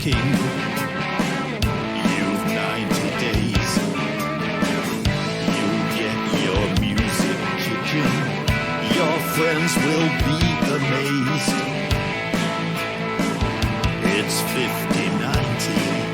king. You've 90 days. You'll get your music kicking. Your friends will be amazed. It's 50/90.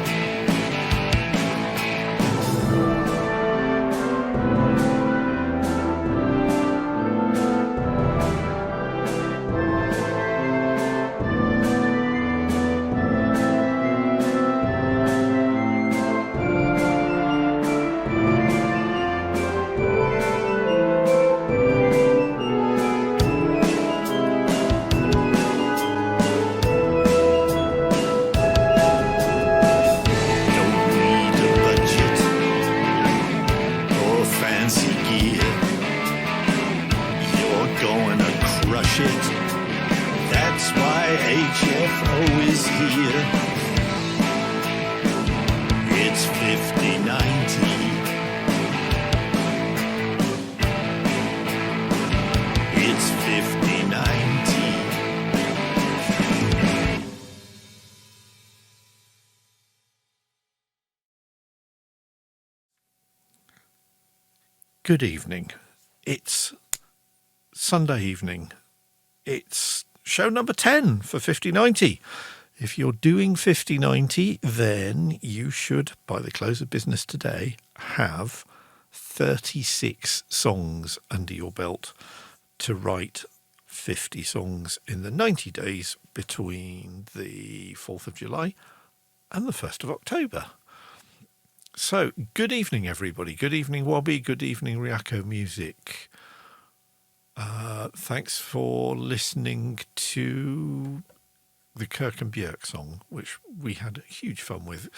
That's why HFO is here. It's 50/90. It's 50/90. Good evening. It's Sunday evening. It's show number 10 for 50/90. If you're doing 50/90, then you should, by the close of business today, have 36 songs under your belt to write 50 songs in the 90 days between the 4th of July and the 1st of October. So, good evening, everybody. Good evening, Wobby. Good evening, Ryako Music. Thanks for listening to the Kirk and Björk song, which we had huge fun with.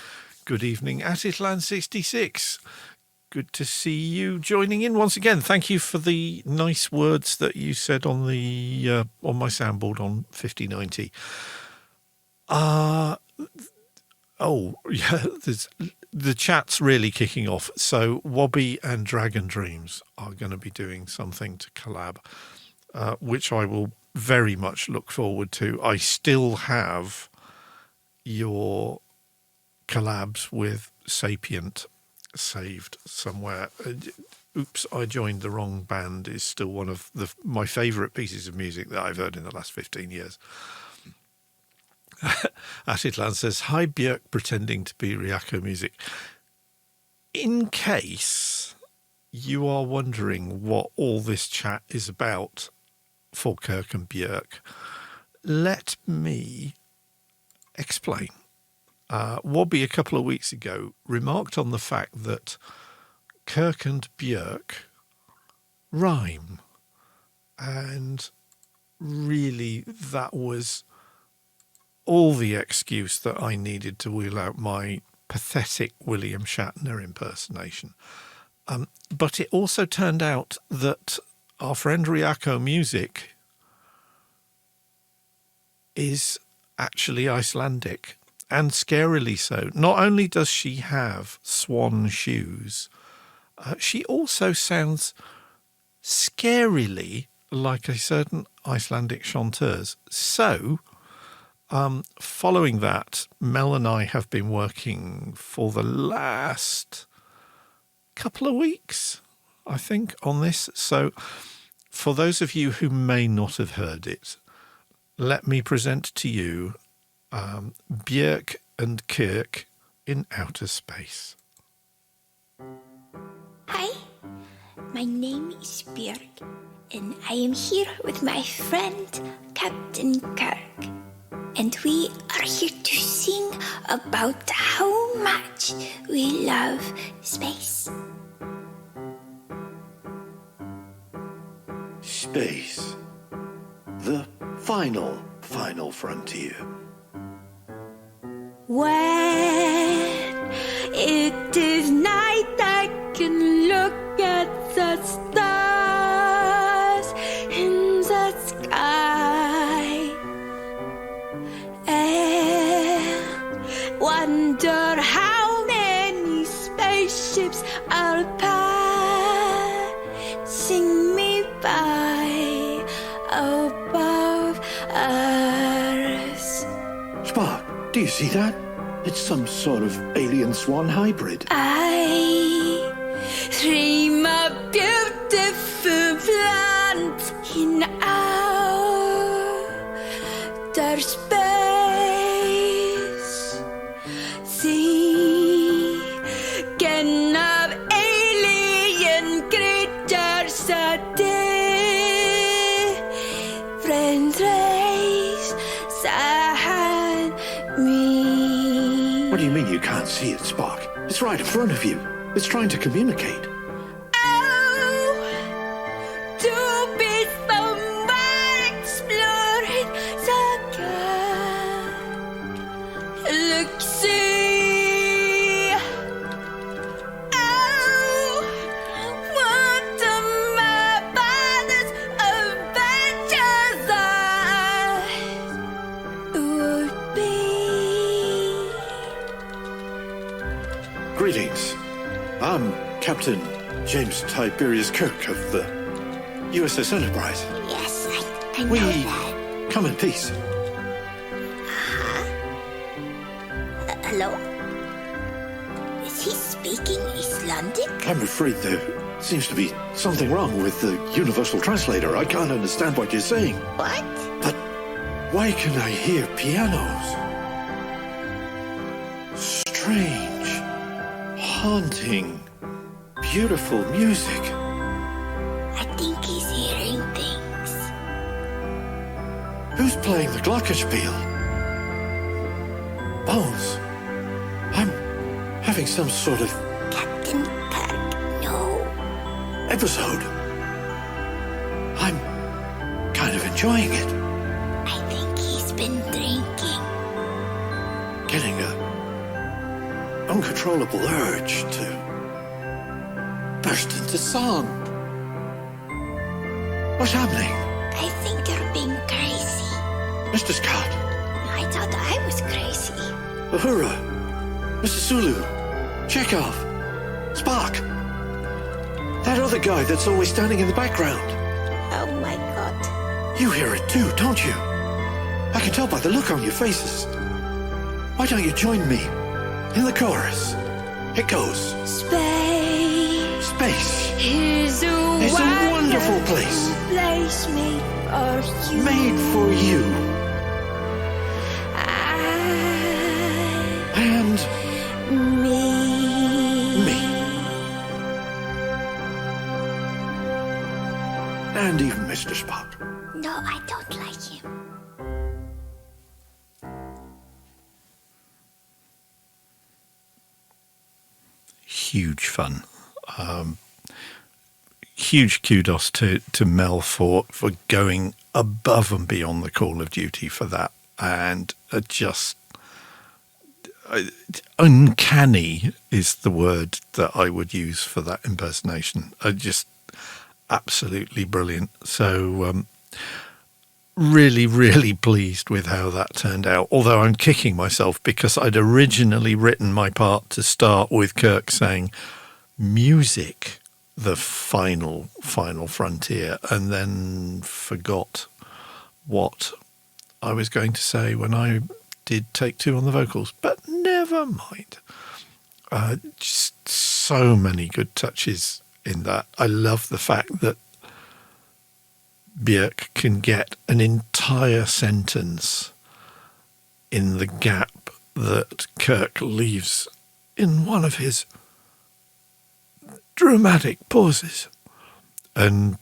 Good evening, Atitlan66. Good to see you joining in once again. Thank you for the nice words that you said on the on my soundboard on 50/90. The chat's really kicking off. So Wobby and Dragon Dreams are going to be doing something to collab, which I will very much look forward to. I still have your collabs with Sapient saved somewhere. Oops, I joined the wrong band is still one of my favourite pieces of music that I've heard in the last 15 years. Atitlan says, hi Björk pretending to be Ryako Music. In case you are wondering what all this chat is about for Kirk and Björk, let me explain. Wobby a couple of weeks ago remarked on the fact that Kirk and Björk rhyme, and really that was all the excuse that I needed to wheel out my pathetic William Shatner impersonation. But it also turned out that our friend Ryako Music is actually Icelandic, and scarily so. Not only does she have swan shoes, she also sounds scarily like a certain Icelandic chanteuse. So, following that, Mel and I have been working for the last couple of weeks, I think, on this. So for those of you who may not have heard it, let me present to you Björk and Kirk in outer space. Hi, my name is Björk, and I am here with my friend Captain Kirk. And we are here to sing about how much we love space. Space. The final frontier. When it is night, I can look at the stars in the sky and wonder how many spaceships are passing me by above us. Spock, do you see that? It's some sort of alien swan hybrid. I dream a beautiful plant in outer space. Thinking of alien creatures a different race than me. What do you mean you can't see it, Spock? It's right in front of you. It's trying to communicate. Oh, to be somewhere exploring the galaxy. Oh, what a marvelous adventure that would be. Greetings. I'm Captain James Tiberius Kirk of the USS Enterprise. Yes, I know We that. come in peace. Hello? Is he speaking Icelandic? I'm afraid there seems to be something wrong with the universal translator. I can't understand what you're saying. What? But why can I hear pianos? Strange, haunting, beautiful music. I think he's hearing things. Who's playing the glockenspiel? Bones. I'm having some sort of Captain Kirk, no. episode. I'm kind of enjoying it. I think he's been drinking. Getting a uncontrollable urge to burst into song. What's happening? I think you're being crazy. Mr. Scott, I thought I was crazy. Uhura, Mr. Sulu, Chekhov, Spock. That other guy that's always standing in the background. Oh my god. You hear it too, don't you? I can tell by the look on your faces. Why don't you join me in the chorus? It goes. Space. Space. Is a wonderful place. Place made for you. Made for you. And Me. me. And even Mr. Spock. No, I don't like him. Huge fun. Huge kudos to Mel for going above and beyond the call of duty for that, and just uncanny is the word that I would use for that impersonation. Just absolutely brilliant. So really, really pleased with how that turned out. Although I'm kicking myself because I'd originally written my part to start with Kirk saying music, the final frontier, and then forgot what I was going to say when I did take two on the vocals. But never mind. Just so many good touches in that. I love the fact that Björk can get an entire sentence in the gap that Kirk leaves in one of his dramatic pauses. And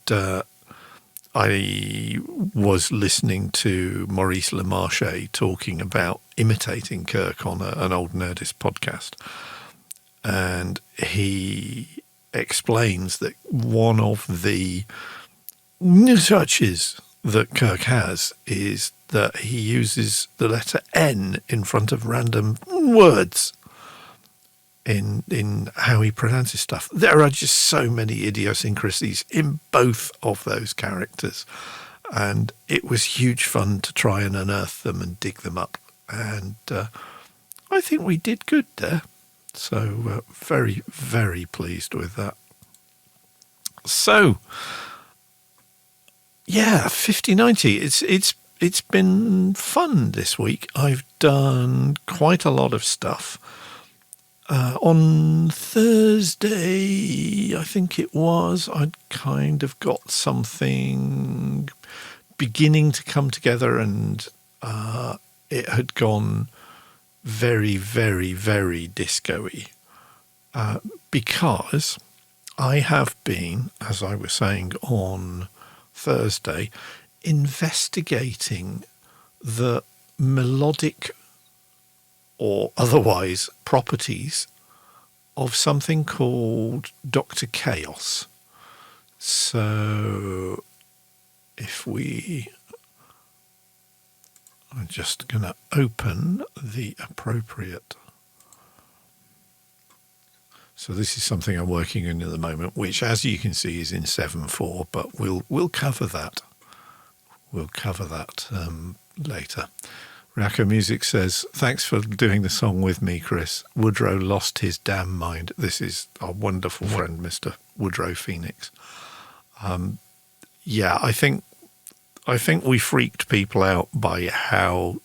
I was listening to Maurice LeMarche talking about imitating Kirk on an old Nerdist podcast. And he explains that one of the new touches that Kirk has is that he uses the letter N in front of random words in how he pronounces stuff. There are just so many idiosyncrasies in both of those characters, and it was huge fun to try and unearth them and dig them up, and I think we did good there. So very, very pleased with that. So yeah, 5090. It's it's been fun this week. I've done quite a lot of stuff. On Thursday, I think it was, I'd kind of got something beginning to come together, and it had gone very, very, very disco-y. Because I have been, as I was saying on Thursday, investigating the melodic or otherwise properties of something called Dr. Chaos. So I'm just going to open the appropriate. So this is something I'm working on at the moment, which, as you can see, is in 7/4, but we'll cover that. We'll cover that later. Ryako Music says, thanks for doing the song with me, Chris. Woodrow lost his damn mind. This is our wonderful friend, Mr. Woodrow Phoenix. Yeah, I think we freaked people out by how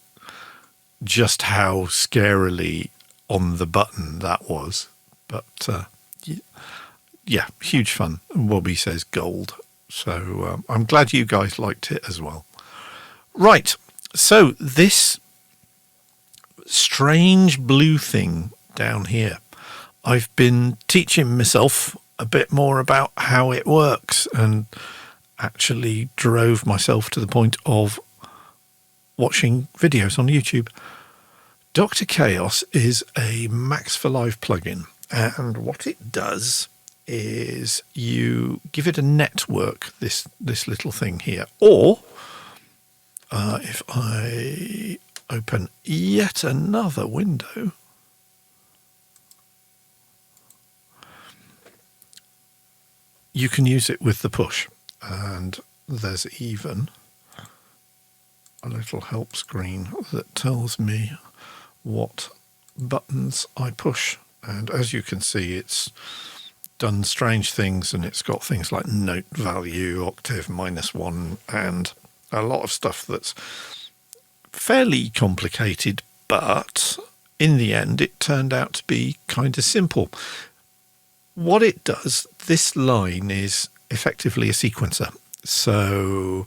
scarily on the button that was. But yeah, huge fun. Bobby says gold. So I'm glad you guys liked it as well. Right. So this strange blue thing down here, I've been teaching myself a bit more about how it works, and actually drove myself to the point of watching videos on YouTube. Dr. Chaos is a Max for Live plugin, and what it does is you give it a network, this little thing here, or if I open yet another window, you can use it with the push. And there's even a little help screen that tells me what buttons I push. And as you can see, it's done strange things, and it's got things like note value, octave -1, and a lot of stuff that's fairly complicated, but in the end it turned out to be kind of simple. What it does, this line is effectively a sequencer. So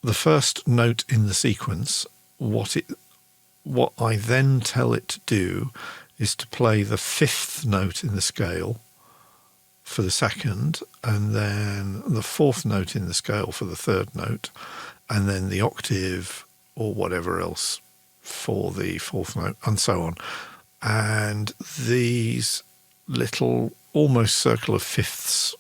the first note in the sequence, what I then tell it to do is to play the 5th note in the scale for the second, and then the 4th note in the scale for the 3rd note, and then the octave or whatever else for the 4th note, and so on. And these little almost circle of fifths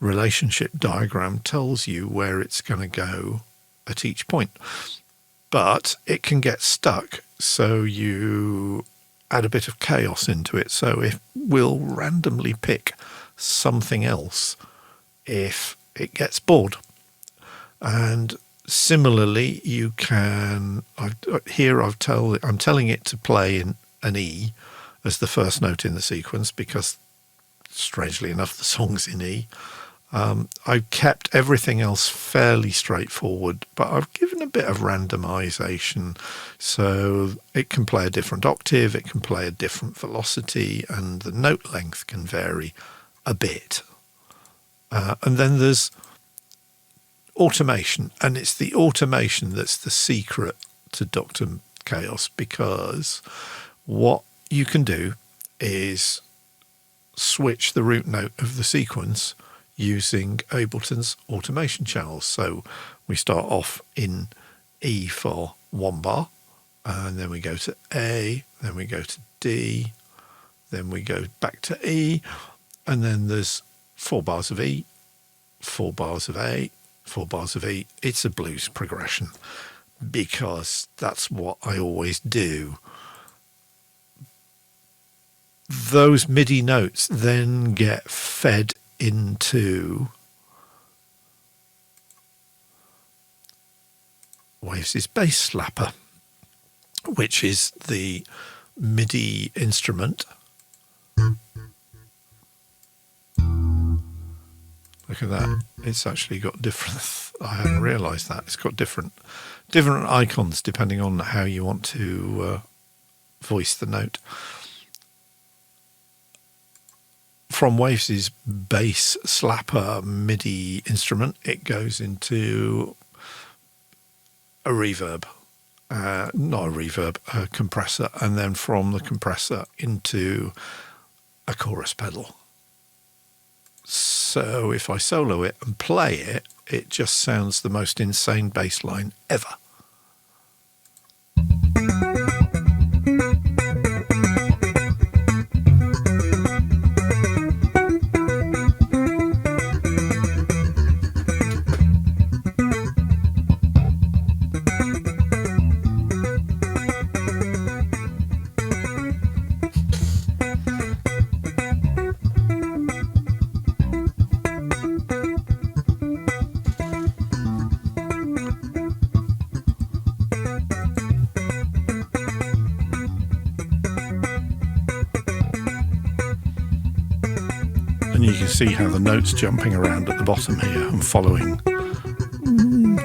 relationship diagram tells you where it's going to go at each point. But it can get stuck, so you add a bit of chaos into it. So it will randomly pick something else if it gets bored. And similarly, you can, I'm telling it to play in an E as the first note in the sequence, because strangely enough, the song's in E. I've kept everything else fairly straightforward, but I've given a bit of randomization. So it can play a different octave, it can play a different velocity, and the note length can vary a bit. And then there's automation, and it's the automation that's the secret to Dr. Chaos, because what you can do is switch the root note of the sequence using Ableton's automation channels. So we start off in E for 1 bar, and then we go to A, then we go to D, then we go back to E, and then there's 4 bars of E, 4 bars of A, 4 bars of E. It's a blues progression because that's what I always do. Those MIDI notes then get fed into Waves' bass slapper, which is the MIDI instrument. Look at that. It's actually got different... I hadn't realised that. It's got different icons depending on how you want to voice the note. From Waves' bass slapper MIDI instrument, it goes into a reverb. Not a reverb, a compressor. And then from the compressor into a chorus pedal. So if I solo it and play it, it just sounds the most insane bass line ever. And you can see how the notes jumping around at the bottom here and following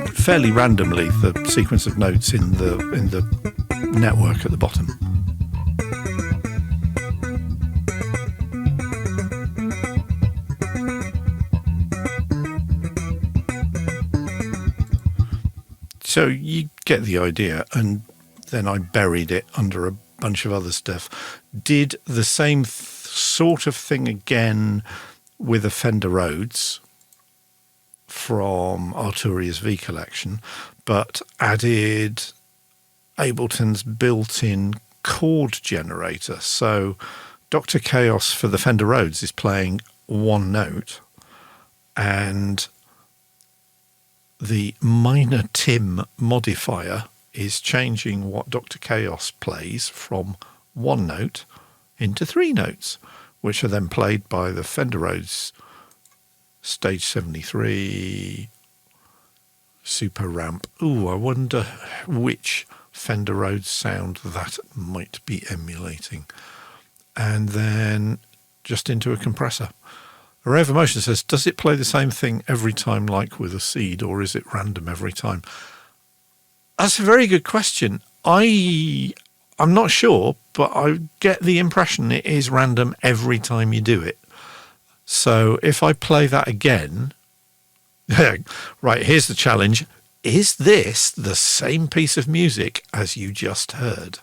fairly randomly the sequence of notes in the network at the bottom. So you get the idea, and then I buried it under a bunch of other stuff. Did the same sort of thing again with a Fender Rhodes from Arturia's V collection, but added Ableton's built-in chord generator. So Dr. Chaos for the Fender Rhodes is playing one note, and the minor Tim modifier is changing what Dr. Chaos plays from one note into three notes, which are then played by the Fender Rhodes Stage 73 Super Ramp. Ooh, I wonder which Fender Rhodes sound that might be emulating. And then just into a compressor. Array of Emotion says, does it play the same thing every time like with a seed, or is it random every time? That's a very good question. I'm not sure, but I get the impression it is random every time you do it. So if I play that again, right, here's the challenge. Is this the same piece of music as you just heard?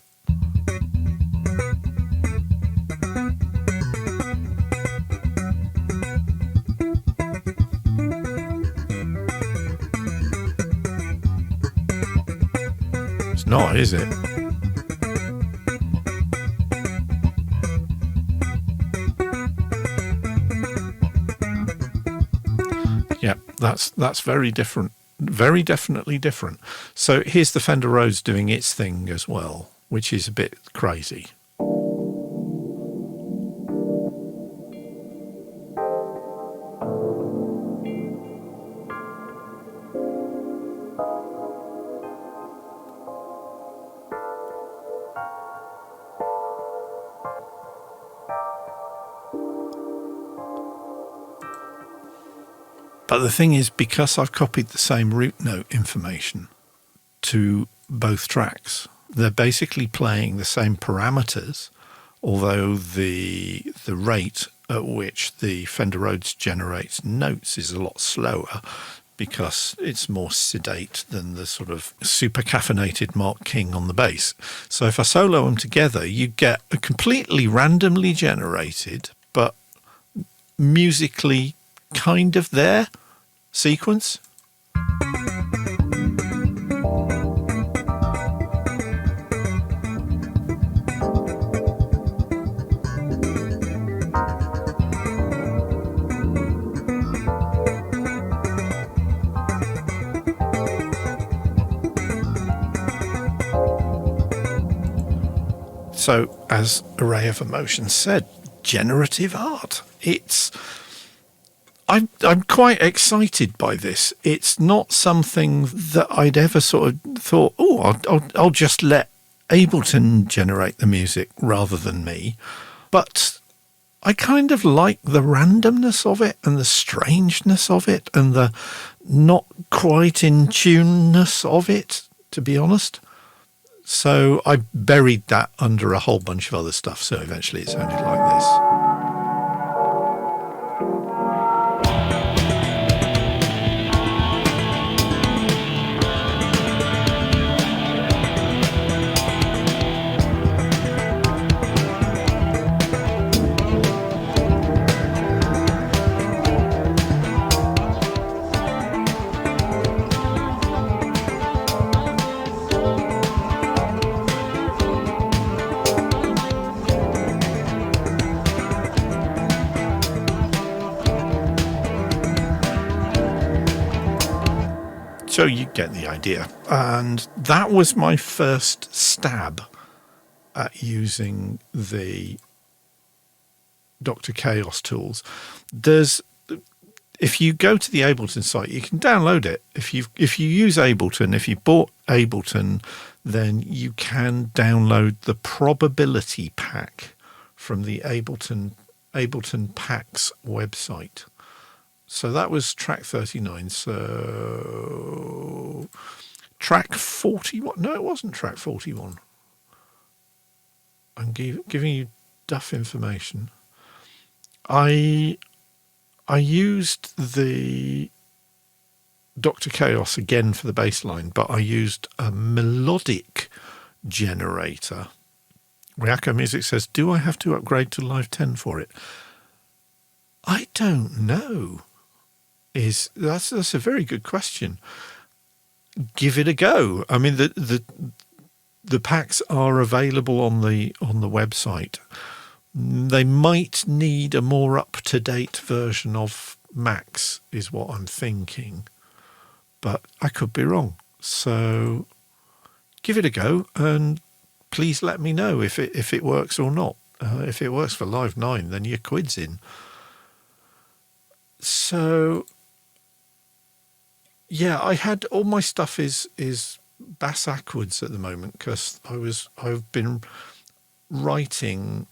It's not, is it? Yeah, that's very different. Very definitely different. So here's the Fender Rhodes doing its thing as well, which is a bit crazy. But the thing is, because I've copied the same root note information to both tracks, they're basically playing the same parameters, although the rate at which the Fender Rhodes generates notes is a lot slower because it's more sedate than the sort of super caffeinated Mark King on the bass. So if I solo them together, you get a completely randomly generated, but musically kind of there sequence. So, as Array of Emotion said, generative art. I'm quite excited by this. It's not something that I'd ever sort of thought, I'll just let Ableton generate the music rather than me. But I kind of like the randomness of it and the strangeness of it and the not quite in tuneness of it, to be honest. So I buried that under a whole bunch of other stuff. So eventually it sounded like this. So you get the idea. And that was my first stab at using the Dr. Chaos tools. If you go to the Ableton site, you can download it. If you use Ableton, if you bought Ableton, then you can download the probability pack from the Ableton Packs website. So that was track 39. So track 41. No, it wasn't track 41. I'm giving you duff information. I used the Dr. Chaos again for the bass line, but I used a melodic generator. Ryako Music says, do I have to upgrade to Live 10 for it? I don't know. That's a very good question. Give it a go. I mean, the packs are available on the website. They might need a more up-to-date version of Max, is what I'm thinking, but I could be wrong. So give it a go, and please let me know if it works or not. If it works for Live 9, then your quid's in. So yeah, I had all my stuff is bass-ackwards at the moment because I've been writing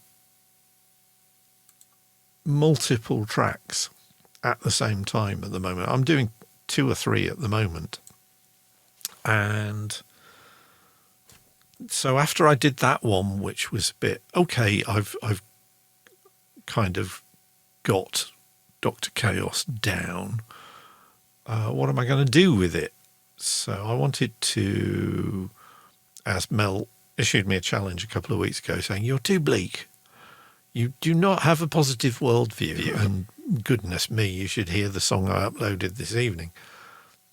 multiple tracks at the same time at the moment. I'm doing 2 or 3 at the moment. And so after I did that one, which was a bit, okay, I've kind of got Dr. Chaos down. What am I going to do with it? So I wanted to, as Mel issued me a challenge a couple of weeks ago saying, you're too bleak. You do not have a positive worldview. And goodness me, you should hear the song I uploaded this evening.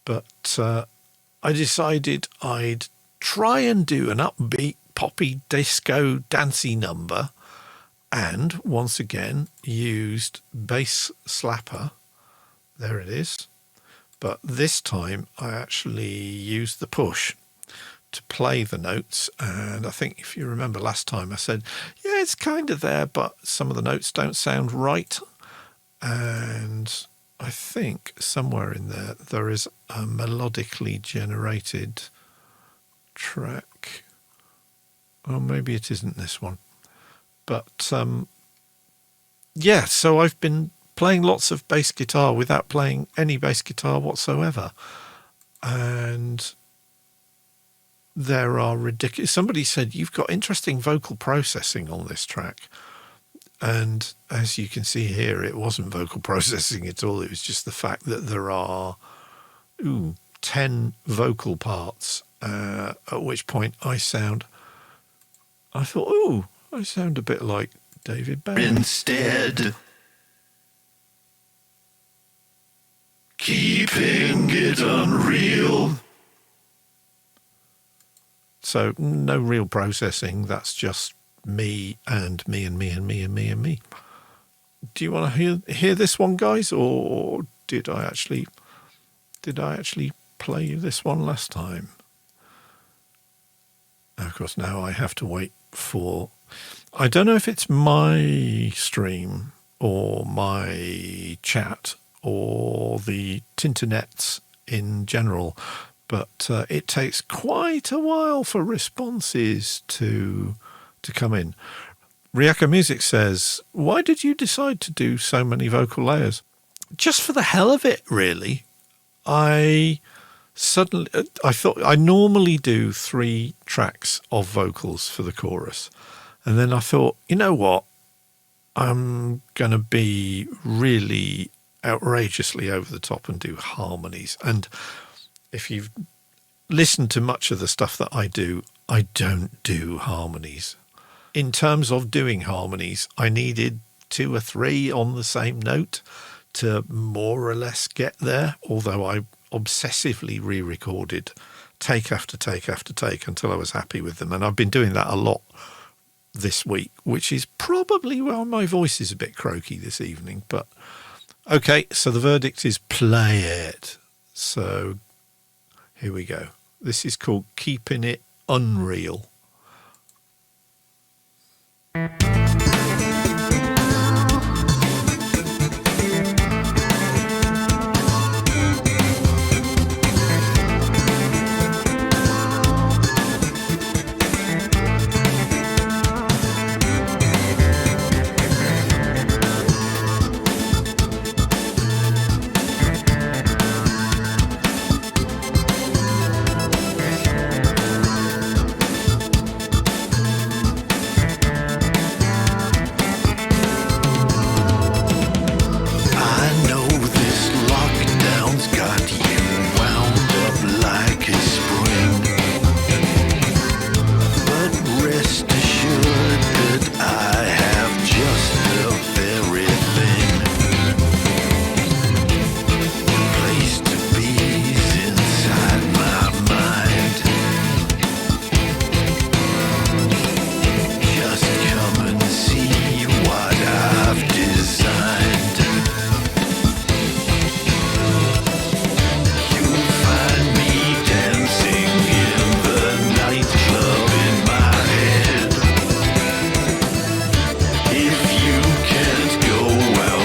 But I decided I'd try and do an upbeat, poppy, disco, dancey number, and once again used Bass Slapper. There it is. But this time I actually used the push to play the notes. And I think if you remember last time I said, yeah, it's kind of there, but some of the notes don't sound right. And I think somewhere in there is a melodically generated track. Or maybe it isn't this one. But yeah, so I've been playing lots of bass guitar without playing any bass guitar whatsoever. And there are ridiculous... Somebody said, you've got interesting vocal processing on this track. And as you can see here, it wasn't vocal processing at all. It was just the fact that there are 10 vocal parts, at which point I thought, I sound a bit like David Bowie. Instead, keeping it unreal. So no real processing. That's just me and me and me and me and me and me. Do you want to hear this one, guys, or did I actually play this one last time? Of course, now I have to wait for... I don't know if it's my stream or my chat or the Tinternets in general, but it takes quite a while for responses to come in. Ryako Music says, why did you decide to do so many vocal layers? Just for the hell of it, really. I thought I normally do 3 tracks of vocals for the chorus. And then I thought, you know what? I'm going to be really outrageously over the top and do harmonies. And if you've listened to much of the stuff that I don't do harmonies. In terms of doing harmonies, I needed 2 or 3 on the same note to more or less get there, although I obsessively re-recorded take after take after take until I was happy with them. And I've been doing that a lot this week, which is probably why my voice is a bit croaky this evening. But okay, so the verdict is play it. So here we go. This is called Keeping It Unreal. If you can't go out,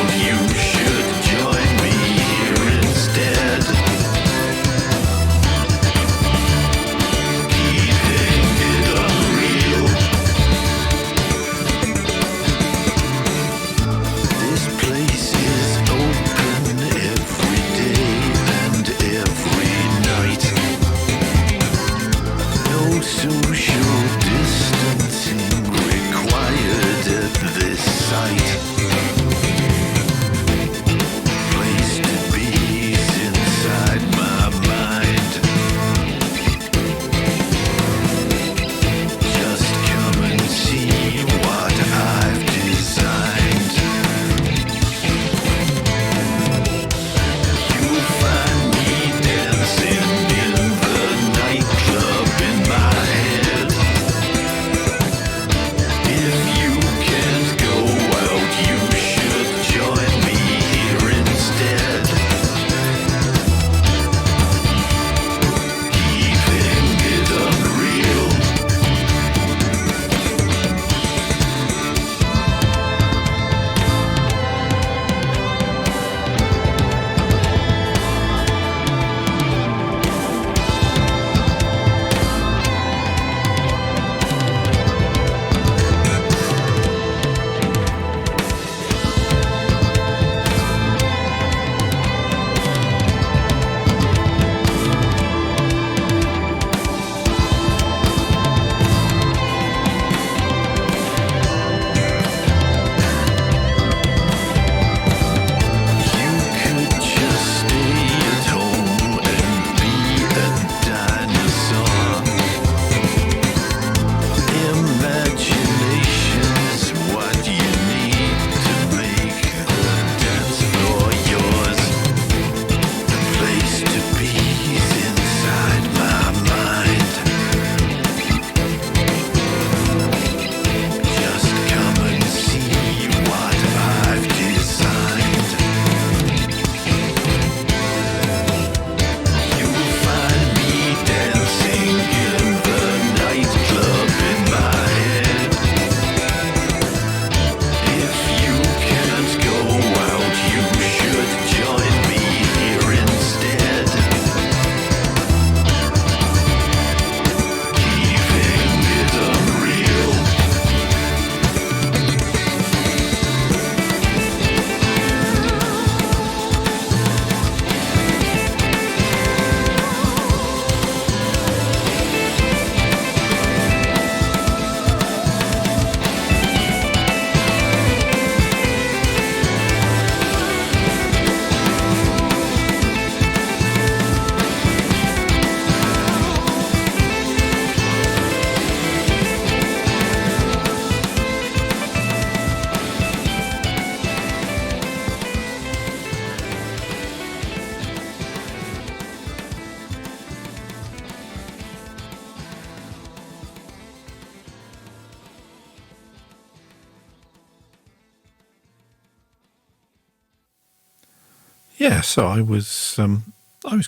Yeah, so I was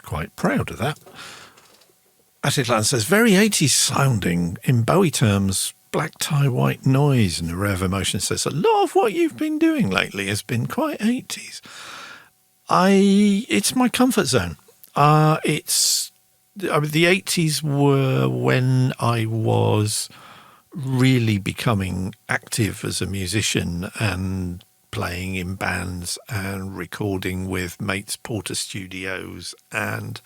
quite proud of that. Atitlan says, very 80s sounding. In Bowie terms, black tie, white noise. And Array of Emotion says, a lot of what you've been doing lately has been quite 80s. It's my comfort zone. The 80s were when I was really becoming active as a musician and playing in bands and recording with mates' Porter Studios and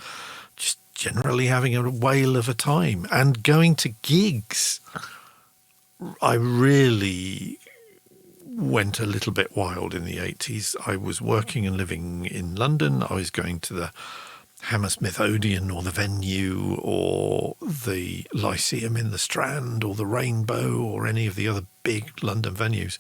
just generally having a whale of a time and going to gigs. I really went a little bit wild in the 80s. I was working and living in London. I was going to the Hammersmith Odeon or the Venue or the Lyceum in the Strand or the Rainbow or any of the other big London venues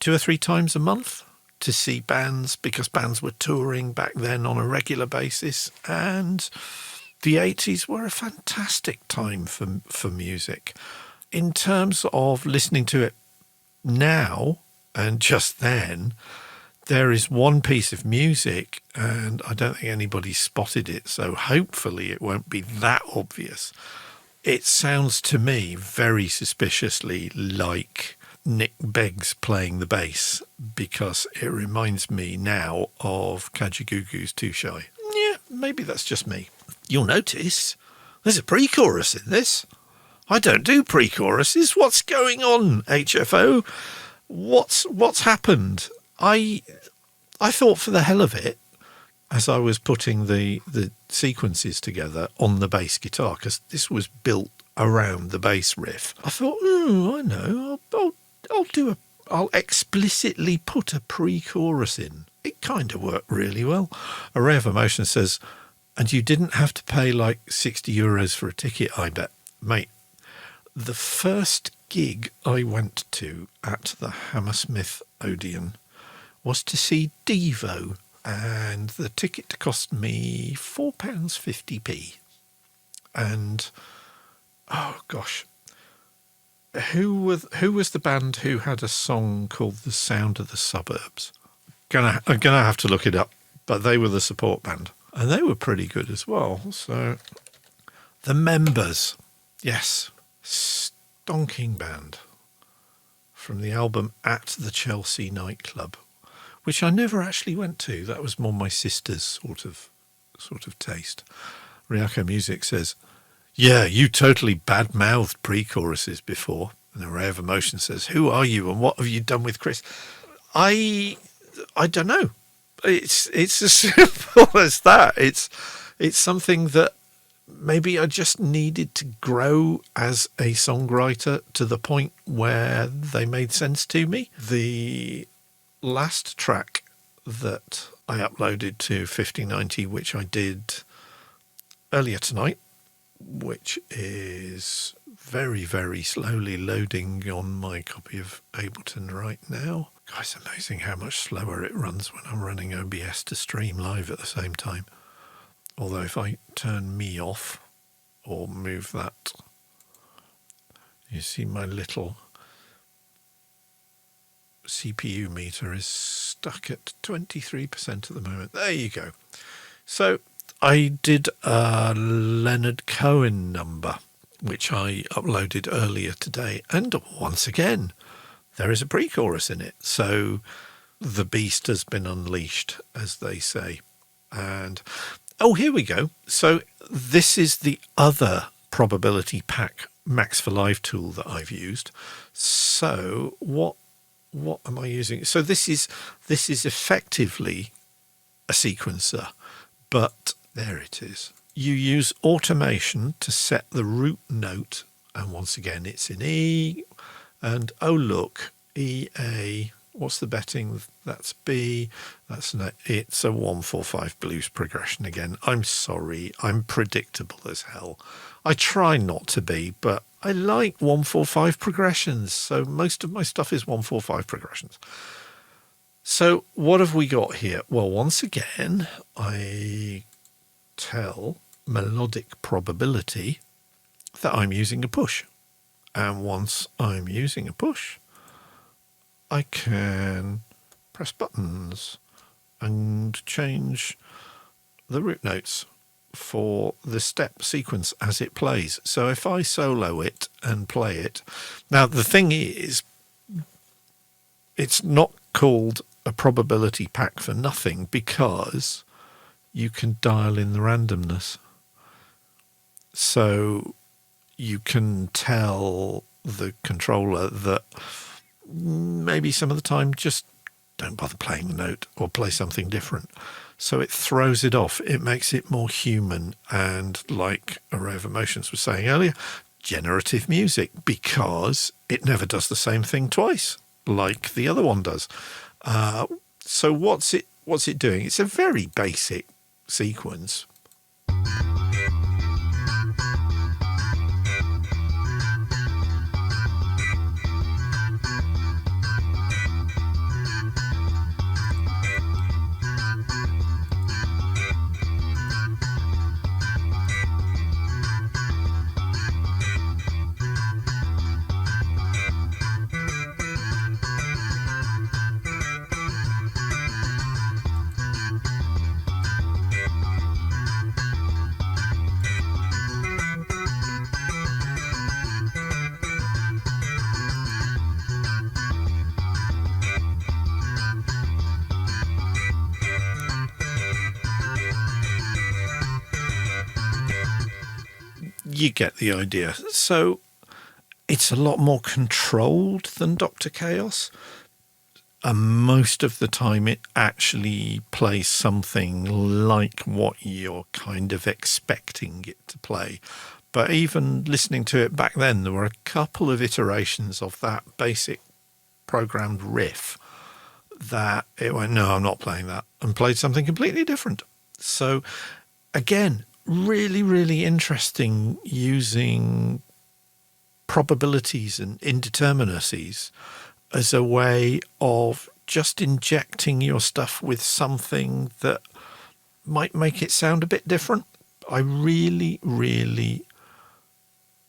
2 or 3 times a month to see bands, because bands were touring back then on a regular basis. And the 80s were a fantastic time for music. In terms of listening to it now and just then, there is one piece of music, and I don't think anybody spotted it, so hopefully it won't be that obvious. It sounds to me very suspiciously like Nick Beggs playing the bass, because it reminds me now of Kajagoogoo's Too Shy. Yeah, maybe that's just me. You'll notice there's a pre-chorus in this. I don't do pre-choruses. What's going on, HFO? What's happened? I thought, for the hell of it, as I was putting the sequences together on the bass guitar, because this was built around the bass riff, I thought, I know, I'll explicitly put a pre-chorus in. It kind of worked really well. Array of Emotion says, and you didn't have to pay like €60 for a ticket, I bet. Mate, the first gig I went to at the Hammersmith Odeon was to see Devo, and the ticket cost me £4.50p. And, oh gosh, who was the band who had a song called The Sound of the Suburbs? I'm gonna have to look it up, but they were the support band, and they were pretty good as well. So, The Members, yes, stonking band from the album At the Chelsea Nightclub, which I never actually went to. That was more my sister's sort of taste. Ryako Music says, yeah, you totally bad-mouthed pre-choruses before. And Array of Emotion says, who are you and what have you done with Chris? I don't know. It's as simple as that. It's something that maybe I just needed to grow as a songwriter to the point where they made sense to me. The last track that I uploaded to 5090, which I did earlier tonight, which is very, very slowly loading on my copy of Ableton right now. God, it's amazing how much slower it runs when I'm running OBS to stream live at the same time. Although if I turn me off or move that, you see my little CPU meter is stuck at 23% at the moment. There you go. So I did a Leonard Cohen number, which I uploaded earlier today. And once again, there is a pre-chorus in it. So the beast has been unleashed, as they say. And, oh, here we go. So this is the other probability pack Max for Live tool that I've used. So what am I using? So this is effectively a sequencer, but there it is. You use automation to set the root note, and once again it's in E, and oh look, E, A, what's the betting? That's B, it's a 1-4-5 blues progression again. I'm sorry, I'm predictable as hell. I try not to be, but I like 1-4-5 progressions, so most of my stuff is 1-4-5 progressions. So what have we got here? Well, once again, I tell melodic probability that I'm using a push. And once I'm using a push, I can press buttons and change the root notes for the step sequence as it plays. So if I solo it and play it, now the thing is, it's not called a probability pack for nothing, because you can dial in the randomness. So you can tell the controller that maybe some of the time just don't bother playing the note or play something different. So it throws it off. It makes it more human. And like Array of Emotions was saying earlier, generative music, because it never does the same thing twice like the other one does. So what's it doing? It's a very basic sequence. You get the idea. So it's a lot more controlled than Dr. Chaos. And most of the time it actually plays something like what you're kind of expecting it to play. But even listening to it back then, there were a couple of iterations of that basic programmed riff that it went, no, I'm not playing that, and played something completely different. So again, really, really interesting using probabilities and indeterminacies as a way of just injecting your stuff with something that might make it sound a bit different. I really, really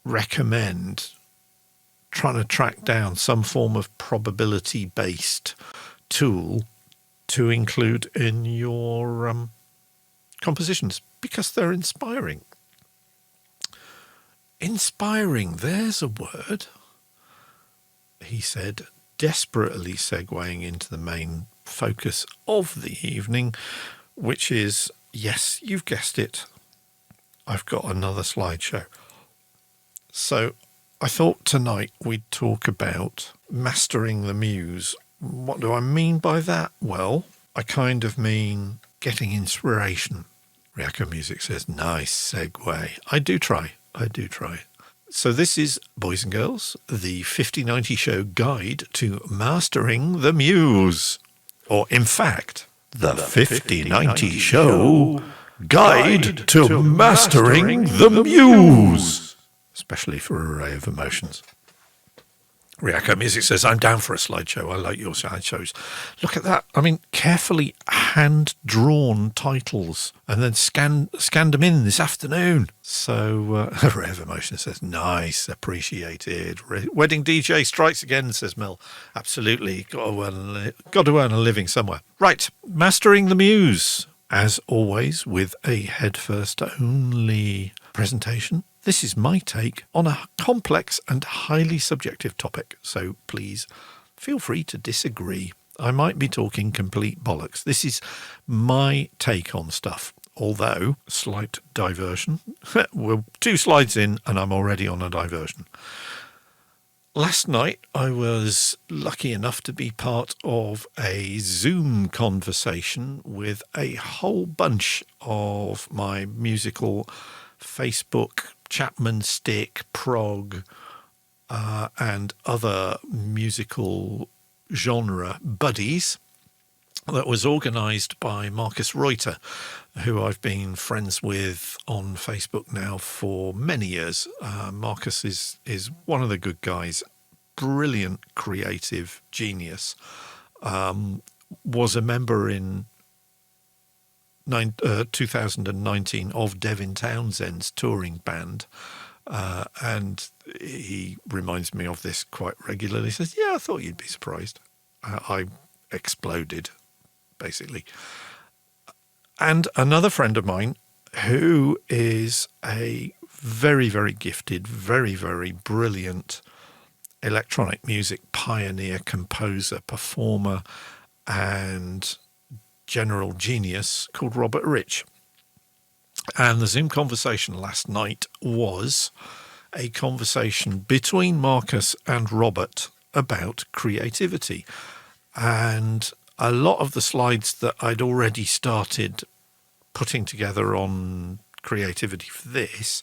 recommend trying to track down some form of probability-based tool to include in your compositions, because they're inspiring. Inspiring, there's a word, he said, desperately segueing into the main focus of the evening, which is, yes, you've guessed it, I've got another slideshow. So I thought tonight we'd talk about mastering the muse. What do I mean by that? Well, I kind of mean getting inspiration. Ryako Music says, nice segue. I do try. So this is, boys and girls, the 5090 Show Guide to Mastering the Muse. Or, in fact, the 5090 Show Guide to Mastering the Muse. Especially for Array of Emotions. Ryako Music says, I'm down for a slideshow. I like your slideshows. Look at that. I mean, carefully hand-drawn titles and then scanned them in this afternoon. So, Array of Emotions says, nice, appreciated. Wedding DJ strikes again, says Mel. Absolutely. Got to earn a living somewhere. Right, Mastering the Muse. As always, with a head-first only presentation. This is my take on a complex and highly subjective topic, so please feel free to disagree. I might be talking complete bollocks. This is my take on stuff, although slight diversion. We're 2 slides in and I'm already on a diversion. Last night I was lucky enough to be part of a Zoom conversation with a whole bunch of my musical Facebook Chapman Stick, prog, and other musical genre buddies that was organised by Marcus Reuter, who I've been friends with on Facebook now for many years. Marcus is one of the good guys, brilliant creative genius, was a member in 2019 of Devin Townsend's touring band, and he reminds me of this quite regularly. He says, yeah, I thought you'd be surprised. I exploded basically. And another friend of mine who is a very, very gifted, very, very brilliant electronic music pioneer, composer, performer, and general genius called Robert Rich. And the Zoom conversation last night was a conversation between Marcus and Robert about creativity. And a lot of the slides that I'd already started putting together on creativity for this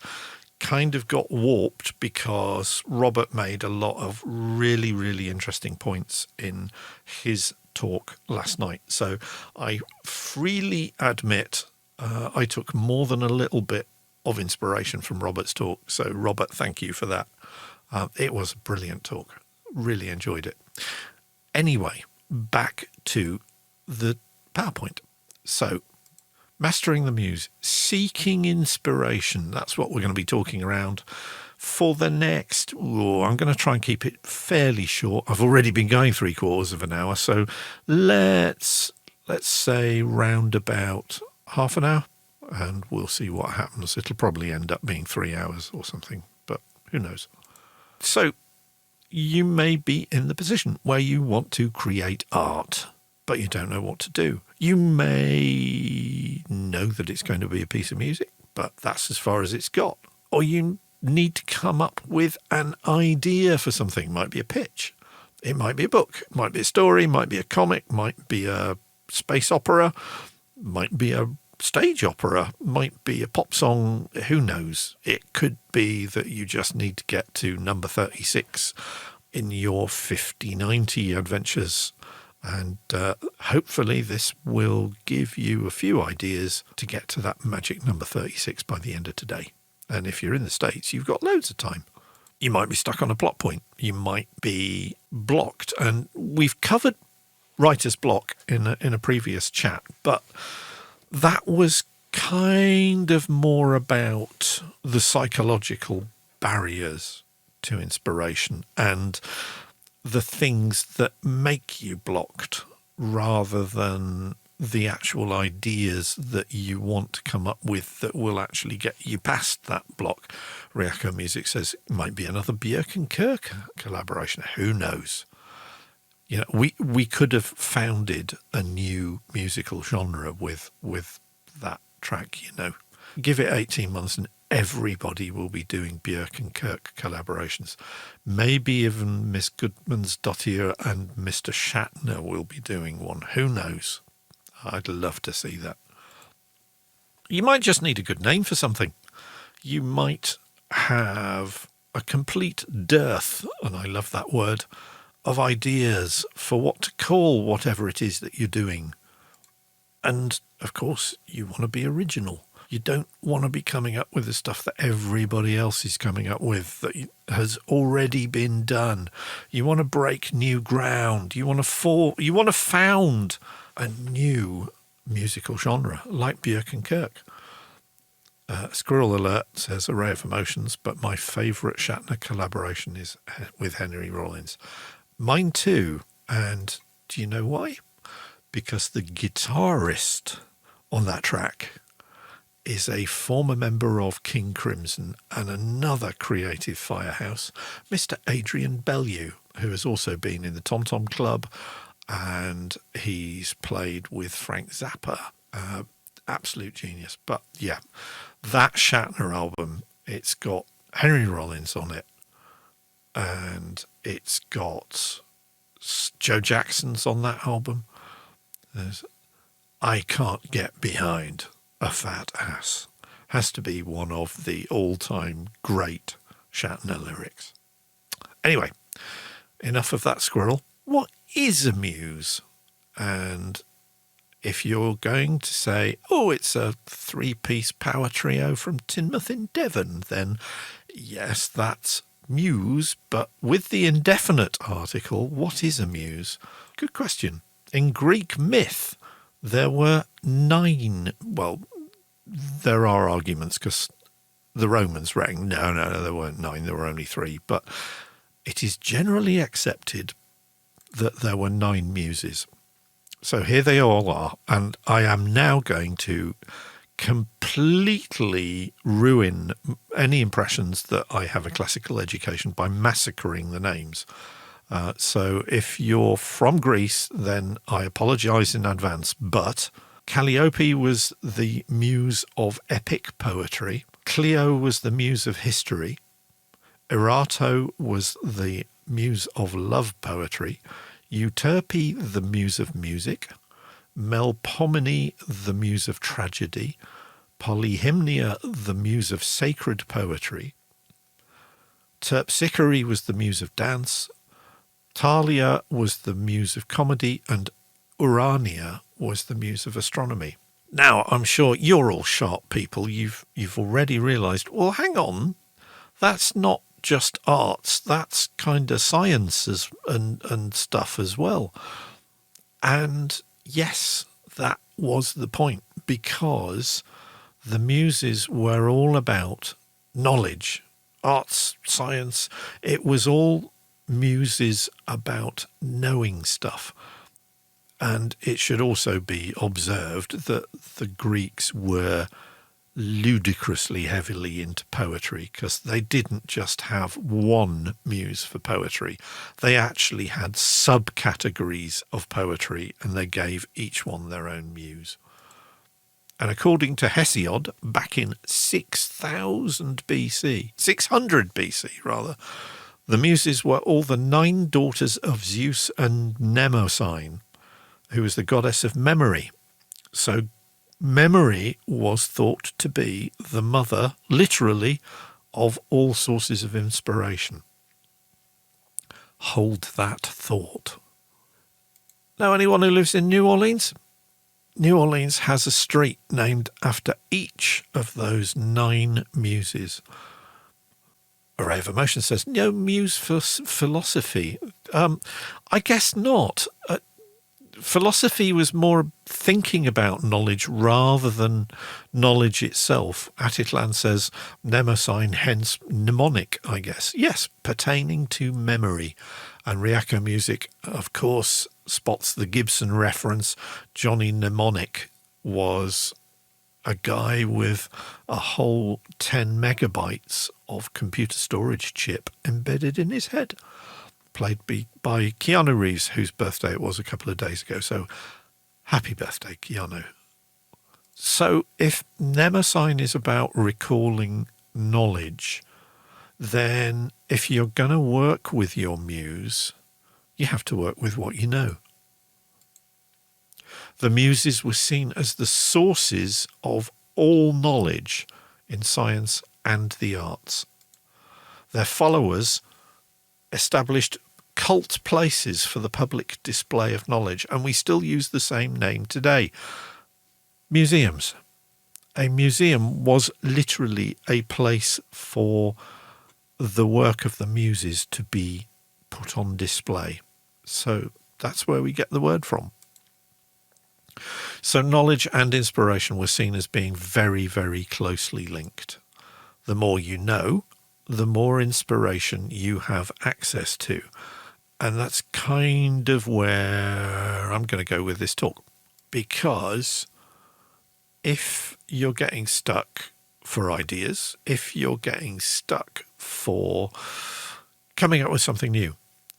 kind of got warped because Robert made a lot of really, really interesting points in his talk last night. So I freely admit I took more than a little bit of inspiration from Robert's talk. So Robert, thank you for that. It was a brilliant talk. Really enjoyed it. Anyway, back to the PowerPoint. So mastering the muse, seeking inspiration. That's what we're going to be talking around for the next, I'm going to try and keep it fairly short. I've already been going 3/4 of an hour. So let's say round about half an hour and we'll see what happens. It'll probably end up being 3 hours or something, but who knows? So you may be in the position where you want to create art, but you don't know what to do. You may know that it's going to be a piece of music, but that's as far as it's got. Or you need to come up with an idea for something. It might be a pitch. It might be a book. It might be a story. It might be a comic. Might be a space opera. Might be a stage opera. Might be a pop song. Who knows? It could be that you just need to get to number 36 in your 5090 adventures. And hopefully this will give you a few ideas to get to that magic number 36 by the end of today. And if you're in the States, you've got loads of time. You might be stuck on a plot point. You might be blocked. And we've covered writer's block in a previous chat, but that was kind of more about the psychological barriers to inspiration and the things that make you blocked rather than the actual ideas that you want to come up with that will actually get you past that block. Ryako Music says it might be another Björk and Kirk collaboration. Who knows? You know, we could have founded a new musical genre with that track, you know. Give it 18 months and everybody will be doing Björk and Kirk collaborations. Maybe even Miss Guðmundsdóttir and Mr. Shatner will be doing one. Who knows? I'd love to see that. You might just need a good name for something. You might have a complete dearth, and I love that word, of ideas for what to call whatever it is that you're doing. And, of course, you want to be original. You don't want to be coming up with the stuff that everybody else is coming up with that has already been done. You want to break new ground. You want to found a new musical genre like Björk and Kirk. Squirrel Alert says Array of Emotions, but my favourite Shatner collaboration is with Henry Rollins. Mine too. And do you know why? Because the guitarist on that track is a former member of King Crimson and another creative firehouse, Mr. Adrian Bellew, who has also been in the Tom Tom Club, and he's played with Frank Zappa. Absolute genius. But yeah, that Shatner album, it's got Henry Rollins on it, and it's got Joe Jackson's on that album. I can't get behind a fat ass. Has to be one of the all-time great Shatner lyrics. Anyway, enough of that squirrel. What is a muse? And if you're going to say, oh, it's a 3-piece power trio from Teignmouth in Devon, then yes, that's muse. But with the indefinite article, what is a muse? Good question. In Greek myth, there were 9. Well, there are arguments because the Romans reckon, no, there weren't 9, there were only 3. But it is generally accepted that there were 9 muses. So here they all are, and I am now going to completely ruin any impressions that I have a classical education by massacring the names. So if you're from Greece, then I apologise in advance, but Calliope was the muse of epic poetry. Clio was the muse of history. Erato was the muse of love poetry. Euterpe, the muse of music. Melpomene, the muse of tragedy. Polyhymnia, the muse of sacred poetry. Terpsichore was the muse of dance. Thalia was the muse of comedy, and Urania was the muse of astronomy. Now, I'm sure you're all sharp people. You've already realised, well, hang on, that's not just arts, that's kind of sciences and stuff as well. And yes, that was the point, because the muses were all about knowledge, arts, science. It was all muses about knowing stuff. And it should also be observed that the Greeks were ludicrously heavily into poetry, because they didn't just have one muse for poetry. They actually had subcategories of poetry, and they gave each one their own muse. And according to Hesiod, back in 600 BC rather, the muses were all the 9 daughters of Zeus and Mnemosyne, who was the goddess of memory. So memory was thought to be the mother, literally, of all sources of inspiration. Hold that thought. Now, anyone who lives in New Orleans? New Orleans has a street named after each of those 9 muses. Array of Emotion says, no muse for philosophy. I guess not. Philosophy was more thinking about knowledge rather than knowledge itself. Atitlan says Mnemosyne, hence mnemonic, I guess. Yes, pertaining to memory. And Ryako music, of course, spots the Gibson reference. Johnny Mnemonic was a guy with a whole 10 megabytes of computer storage chip embedded in his head, played by Keanu Reeves, whose birthday it was a couple of days ago. So happy birthday, Keanu. So if Mnemosyne is about recalling knowledge, then if you're going to work with your muse, you have to work with what you know. The muses were seen as the sources of all knowledge in science and the arts. Their followers established cult places for the public display of knowledge, and we still use the same name today. Museums. A museum was literally a place for the work of the muses to be put on display. So that's where we get the word from. So knowledge and inspiration were seen as being very, very closely linked. The more you know, the more inspiration you have access to. And that's kind of where I'm going to go with this talk. Because if you're getting stuck for ideas, if you're getting stuck for coming up with something new,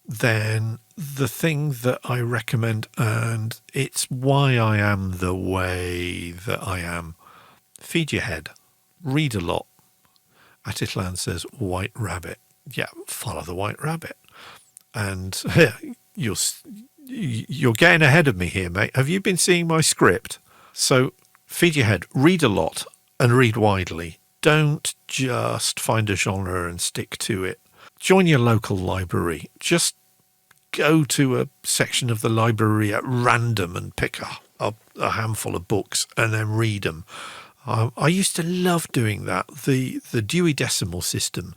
then the thing that I recommend, and it's why I am the way that I am, feed your head, read a lot. Atitlan says White Rabbit. Yeah, follow the White Rabbit. And you're getting ahead of me here, mate. Have you been seeing my script? So feed your head, read a lot, and read widely. Don't just find a genre and stick to it. Join your local library. Just go to a section of the library at random and pick up a handful of books and then read them. I used to love doing that. The Dewey Decimal System.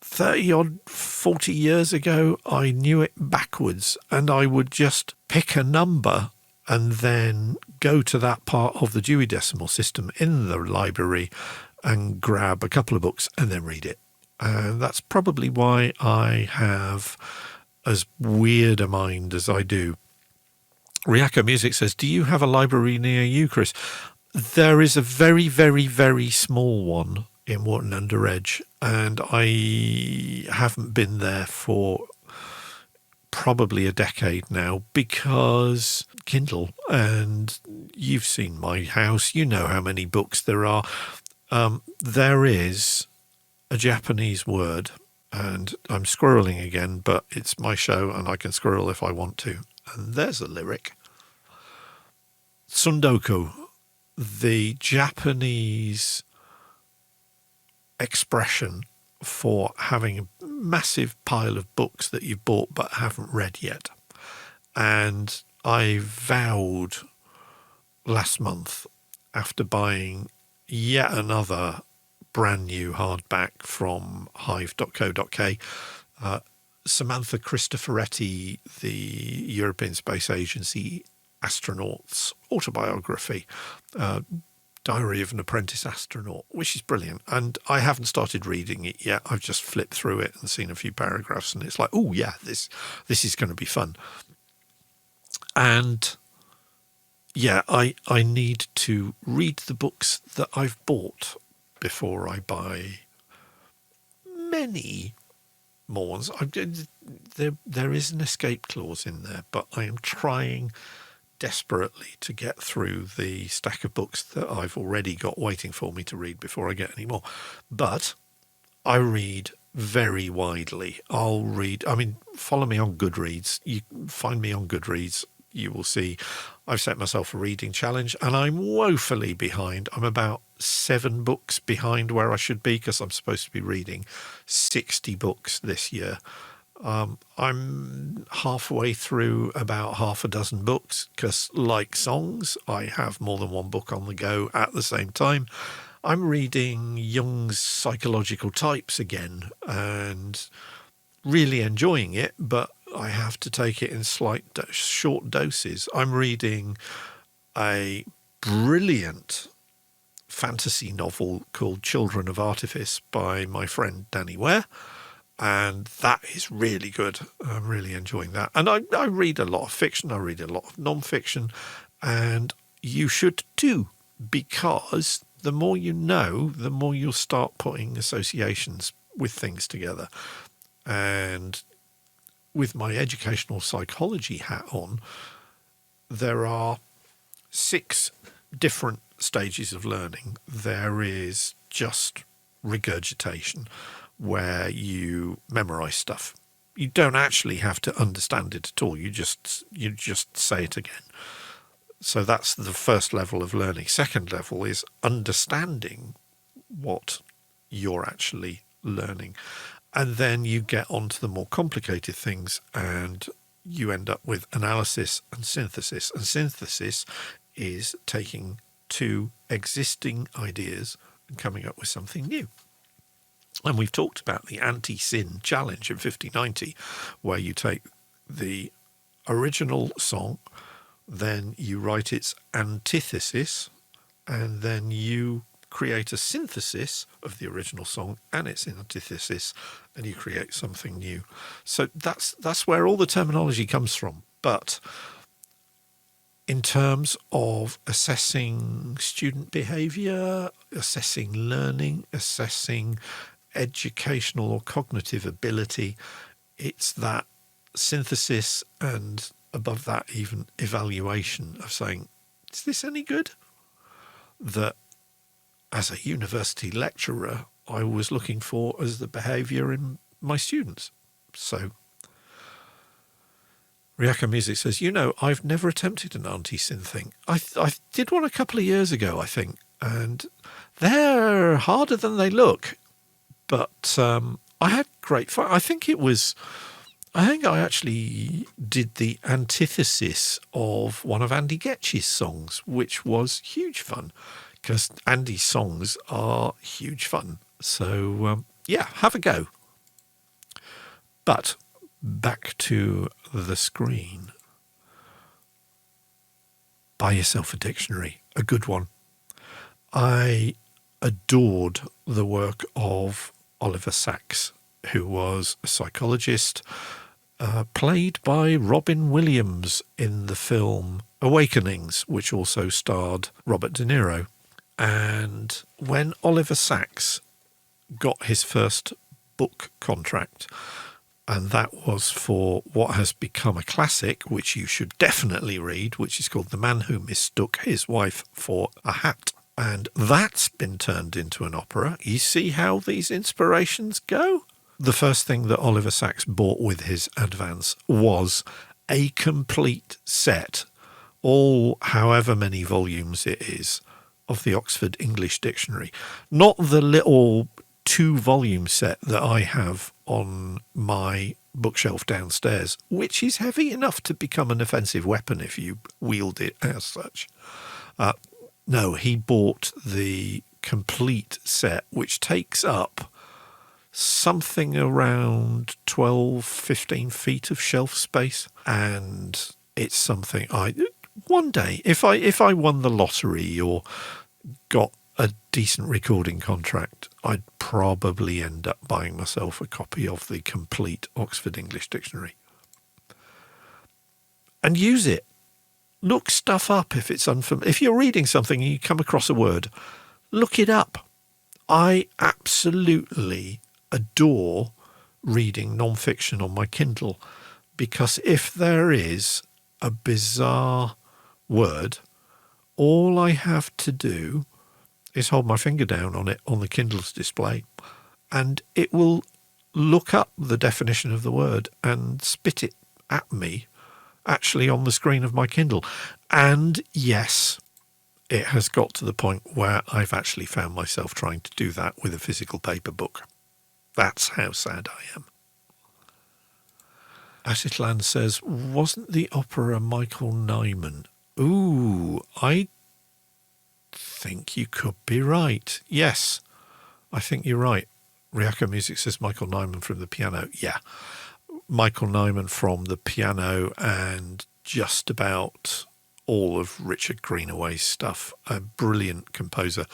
40 years ago, I knew it backwards, and I would just pick a number and then go to that part of the Dewey Decimal System in the library and grab a couple of books and then read it. And that's probably why I have as weird a mind as I do. Ryako Music says, do you have a library near you, Chris? There is a very, very, very small one in Wharton Under Edge, and I haven't been there for probably a decade now because Kindle, and you've seen my house, you know how many books there are. There is a Japanese word, and I'm squirreling again, but it's my show and I can squirrel if I want to. And there's a lyric. Sundoku, the Japanese expression for having a massive pile of books that you've bought but haven't read yet. And I vowed last month, after buying yet another brand new hardback from hive.co.uk, Samantha Cristoforetti, the European Space Agency astronaut's autobiography, Diary of an Apprentice Astronaut, which is brilliant. And I haven't started reading it yet. I've just flipped through it and seen a few paragraphs, and it's like, oh yeah, this is going to be fun. And yeah, I need to read the books that I've bought before I buy many more ones. There is an escape clause in there, but I am trying desperately to get through the stack of books that I've already got waiting for me to read before I get any more. But I read very widely. Follow me on Goodreads. You find me on Goodreads, you will see I've set myself a reading challenge, and I'm woefully behind. I'm about 7 books behind where I should be, because I'm supposed to be reading 60 books this year. I'm halfway through about half a dozen books, because like songs, I have more than one book on the go at the same time. I'm reading Jung's Psychological Types again and really enjoying it, but I have to take it in short doses. I'm reading a brilliant fantasy novel called Children of Artifice by my friend Danny Ware, and that is really good. I'm really enjoying that. And I read a lot of fiction, I read a lot of non-fiction, and you should too, because the more you know, the more you'll start putting associations with things together. And with my educational psychology hat on, there are 6 different stages of learning. There is just regurgitation, where you memorize stuff. You don't actually have to understand it at all. You just say it again. So that's the first level of learning. Second level is understanding what you're actually learning. And then you get onto the more complicated things, and you end up with analysis and synthesis. And synthesis is taking 2 existing ideas and coming up with something new. And we've talked about the anti-sin challenge in 5090, where you take the original song, then you write its antithesis, and then you create a synthesis of the original song and its antithesis, and you create something new. So that's where all the terminology comes from. But in terms of assessing student behaviour, assessing learning, assessing educational or cognitive ability, it's that synthesis, and above that even evaluation of saying, is this any good? That as a university lecturer, I was looking for as the behaviour in my students. So Ryako Music says, I've never attempted an anti-sin thing. I did one a couple of years ago, I think, and they're harder than they look. But I had great fun. I think I actually did the antithesis of one of Andy Getch's songs, which was huge fun, because Andy's songs are huge fun. So, have a go. But back to the screen. Buy yourself a dictionary, a good one. I adored the work of Oliver Sacks, who was a psychologist, played by Robin Williams in the film Awakenings, which also starred Robert De Niro. And when Oliver Sacks got his first book contract, and that was for what has become a classic, which you should definitely read, which is called The Man Who Mistook His Wife for a Hat. And that's been turned into an opera. You see how these inspirations go? The first thing that Oliver Sacks bought with his advance was a complete set, all however many volumes it is, of the Oxford English Dictionary. Not the little 2-volume set that I have on my bookshelf downstairs, which is heavy enough to become an offensive weapon if you wield it as such. No, he bought the complete set, which takes up something around 12, 15 feet of shelf space. And it's something one day, if I won the lottery or got a decent recording contract, I'd probably end up buying myself a copy of the complete Oxford English Dictionary. And use it. Look stuff up if it's unfamiliar. If you're reading something and you come across a word, look it up. I absolutely adore reading non-fiction on my Kindle, because if there is a bizarre word, all I have to do is hold my finger down on it on the Kindle's display, and it will look up the definition of the word and spit it at me actually on the screen of my Kindle. And yes, it has got to the point where I've actually found myself trying to do that with a physical paper book. That's how sad I am. Ashitland says, wasn't the opera Michael Nyman? Ooh, I think you could be right. Yes, I think you're right. Ryako Music says Michael Nyman from the piano. Yeah, Michael Nyman from the piano and just about all of Richard Greenaway's stuff. A brilliant composer.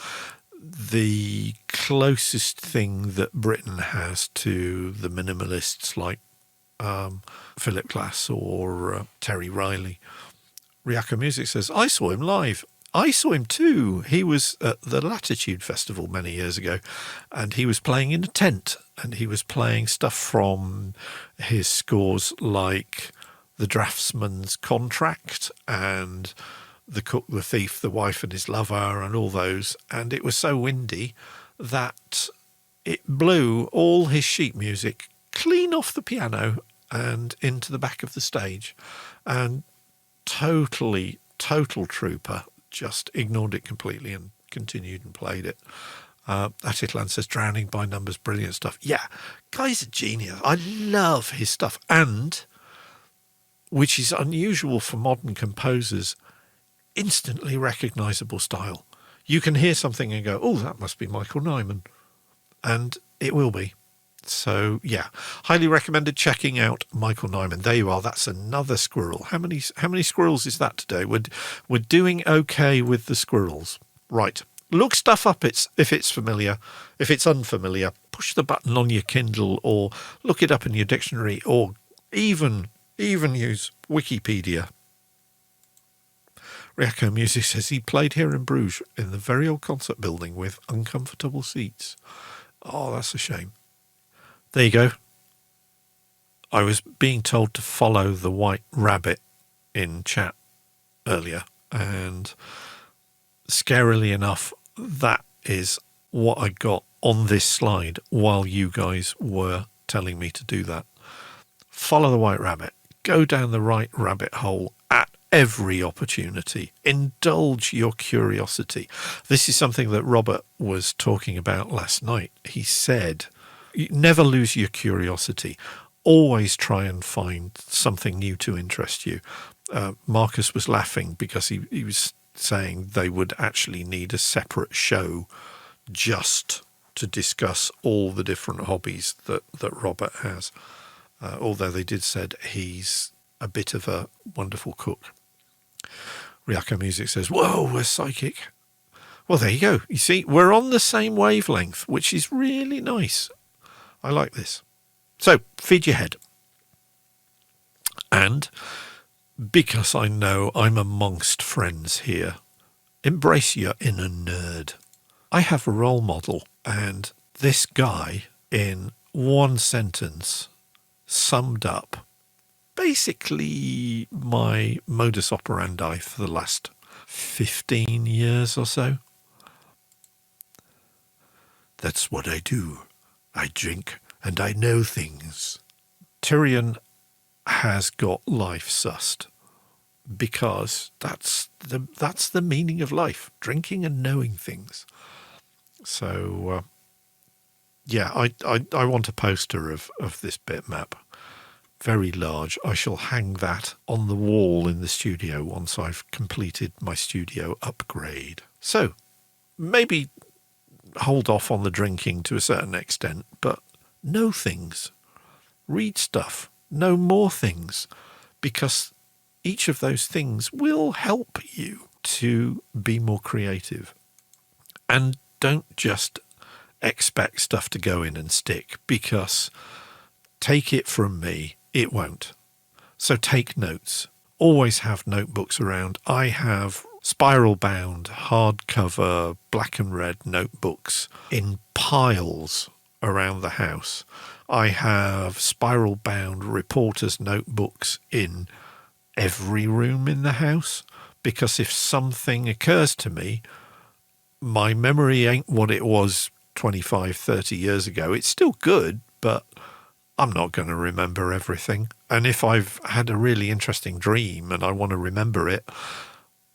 The closest thing that Britain has to the minimalists like Philip Glass or Terry Riley. Ryako Music says, I saw him live. I saw him too. He was at the Latitude Festival many years ago, and he was playing in a tent, and he was playing stuff from his scores like The Draftsman's Contract and The Cook, the Thief, The Wife and His Lover, and all those. And it was so windy that it blew all his sheet music clean off the piano and into the back of the stage. And total trooper, just ignored it completely and continued and played it. Atitlan says, Drowning by Numbers, brilliant stuff. Yeah, guy's a genius. I love his stuff. And, which is unusual for modern composers, instantly recognisable style. You can hear something and go, oh, that must be Michael Nyman. And it will be. So, yeah, highly recommended checking out Michael Nyman. There you are. That's another squirrel. How many squirrels is that today? We're doing okay with the squirrels. Right. Look stuff up if it's familiar. If it's unfamiliar, push the button on your Kindle or look it up in your dictionary or even use Wikipedia. Ryako Music says he played here in Bruges in the very old concert building with uncomfortable seats. Oh, that's a shame. There you go. I was being told to follow the white rabbit in chat earlier, and scarily enough, that is what I got on this slide while you guys were telling me to do that. Follow the white rabbit. Go down the right rabbit hole at every opportunity. Indulge your curiosity. This is something that Robert was talking about last night. He said, never lose your curiosity. Always try and find something new to interest you. Marcus was laughing because he was saying they would actually need a separate show just to discuss all the different hobbies that Robert has. Although they did said he's a bit of a wonderful cook. Ryako Music says, whoa, we're psychic. Well, there you go. You see, we're on the same wavelength, which is really nice. I like this. So, feed your head. And because I know I'm amongst friends here, embrace your inner nerd. I have a role model, and this guy, in one sentence, summed up basically my modus operandi for the last 15 years or so. That's what I do. I drink and I know things. Tyrion has got life sussed, because that's the meaning of life, drinking and knowing things. So, I want a poster of this bitmap, very large. I shall hang that on the wall in the studio once I've completed my studio upgrade. So, maybe hold off on the drinking to a certain extent, but know things, read stuff, know more things, because each of those things will help you to be more creative. And don't just expect stuff to go in and stick, because take it from me, it won't. So take notes. Always have notebooks around. I have spiral bound, hardcover, black and red notebooks in piles around the house. I have spiral bound reporters' notebooks in every room in the house, because if something occurs to me, my memory ain't what it was 25, 30 years ago. It's still good, but I'm not going to remember everything. And if I've had a really interesting dream and I want to remember it,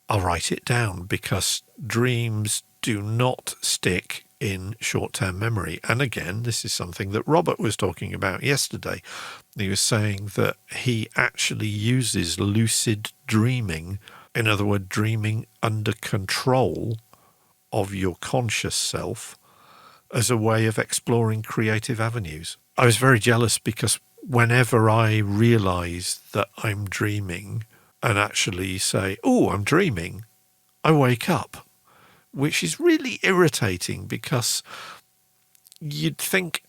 I'll write it down, because dreams do not stick in short-term memory. And again, this is something that Robert was talking about yesterday. He was saying that he actually uses lucid dreaming, in other words, dreaming under control of your conscious self, as a way of exploring creative avenues. I was very jealous, because whenever I realise that I'm dreaming and actually say, oh, I'm dreaming, I wake up, which is really irritating, because you'd think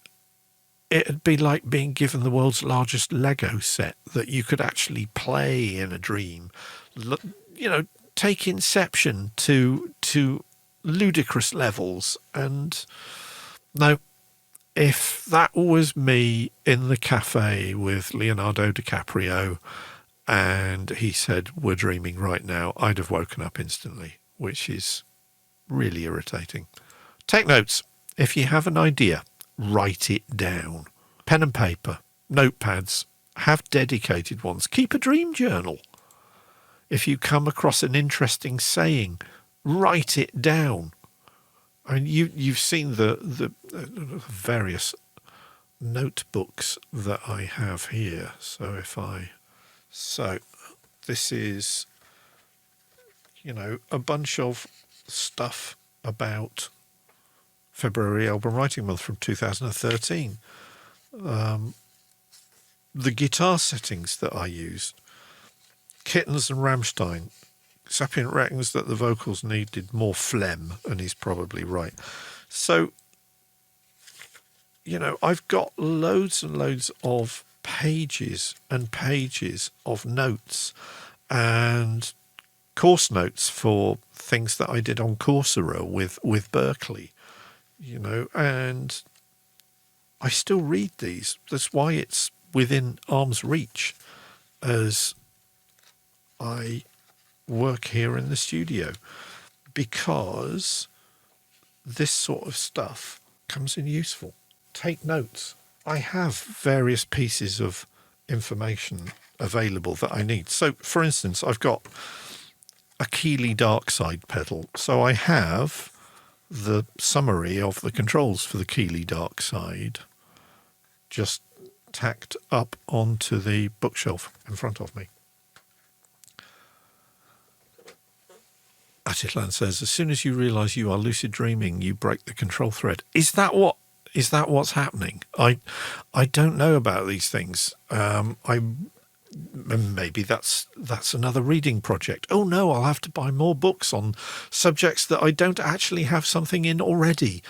it'd be like being given the world's largest Lego set that you could actually play in a dream. You know, take Inception to ludicrous levels. And no, if that was me in the cafe with Leonardo DiCaprio and he said, we're dreaming right now, I'd have woken up instantly, which is really irritating. Take notes. If you have an idea, write it down. Pen and paper, notepads, have dedicated ones. Keep a dream journal. If you come across an interesting saying, write it down. And you've seen the various notebooks that I have here. So this is, a bunch of stuff about February Album Writing Month from 2013. The guitar settings that I used. Kittens and Rammstein. Sapient reckons that the vocals needed more phlegm, and he's probably right. So, I've got loads and loads of pages and pages of notes and course notes for things that I did on Coursera with Berkeley, and I still read these. That's why it's within arm's reach as I work here in the studio, because this sort of stuff comes in useful. Take notes. I have various pieces of information available that I need. So, for instance, I've got a Keeley Dark Side pedal. So I have the summary of the controls for the Keeley Dark Side just tacked up onto the bookshelf in front of me. Atitlan says, as soon as you realise you are lucid dreaming, you break the control thread. Is that what's happening? I don't know about these things. Maybe that's another reading project. Oh no, I'll have to buy more books on subjects that I don't actually have something in already.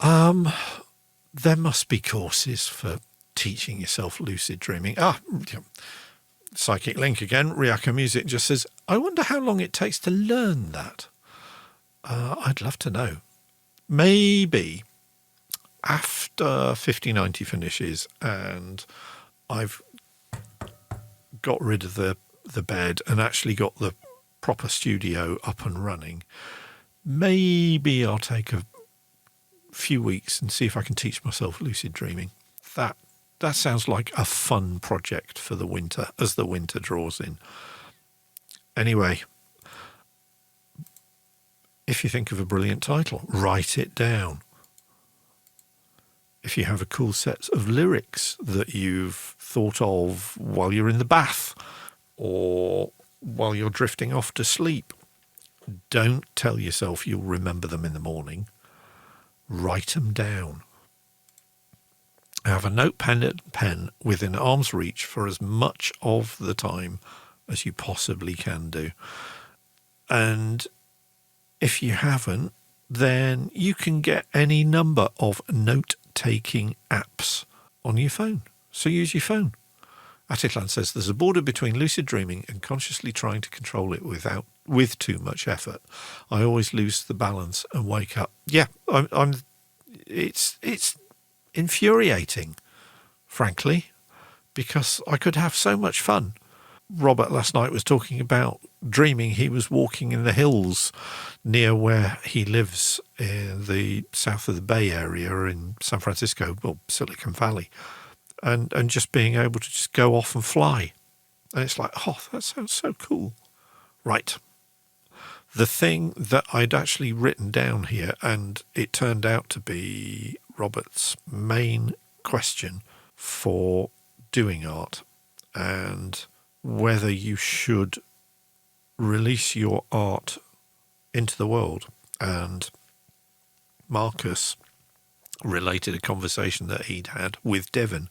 There must be courses for teaching yourself lucid dreaming. Psychic link again. Ryako Music just says, I wonder how long it takes to learn that. I'd love to know. Maybe after 5090 finishes and I've got rid of the bed and actually got the proper studio up and running, maybe I'll take a few weeks and see if I can teach myself lucid dreaming. That sounds like a fun project for the winter as the winter draws in. Anyway, if you think of a brilliant title, write it down. If you have a cool set of lyrics that you've thought of while you're in the bath or while you're drifting off to sleep, don't tell yourself you'll remember them in the morning. Write them down. Have a notepad and pen within arm's reach for as much of the time as you possibly can do. And if you haven't, then you can get any number of note-taking apps on your phone. So use your phone. Atitlan says there's a border between lucid dreaming and consciously trying to control it with too much effort. I always lose the balance and wake up. Yeah, it's infuriating, frankly, because I could have so much fun. Robert last night was talking about dreaming he was walking in the hills near where he lives in the south of the Bay Area in San Francisco, well, Silicon Valley, and just being able to just go off and fly. And it's like, oh, that sounds so cool. Right. The thing that I'd actually written down here, and it turned out to be Robert's main question for doing art, and whether you should release your art into the world. And Marcus related a conversation that he'd had with Devin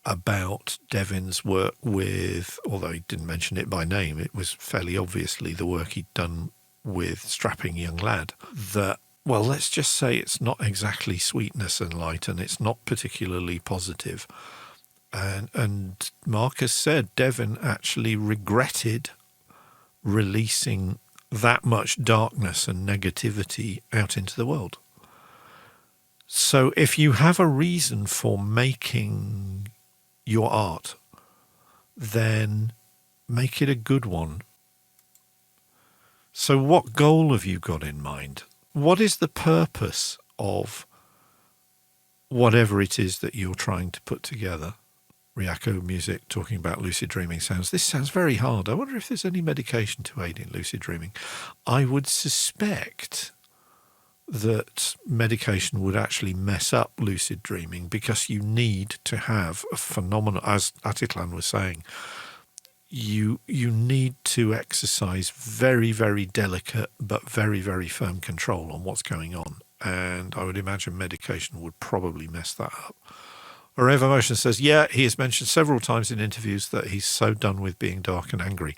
about Devin's work with, although he didn't mention it by name, it was fairly obviously the work he'd done with Strapping Young Lad, that, well, let's just say it's not exactly sweetness and light, and it's not particularly positive. And Marcus said Devin actually regretted releasing that much darkness and negativity out into the world. So if you have a reason for making your art, then make it a good one. So what goal have you got in mind? What is the purpose of whatever it is that you're trying to put together? Ryako Music talking about lucid dreaming sounds. This sounds very hard. I wonder if there's any medication to aid in lucid dreaming. I would suspect that medication would actually mess up lucid dreaming because you need to have a phenomenon, as Atitlan was saying, you need to exercise very, very delicate but very, very firm control on what's going on. And I would imagine medication would probably mess that up. Areva Motion says, yeah, he has mentioned several times in interviews that he's so done with being dark and angry.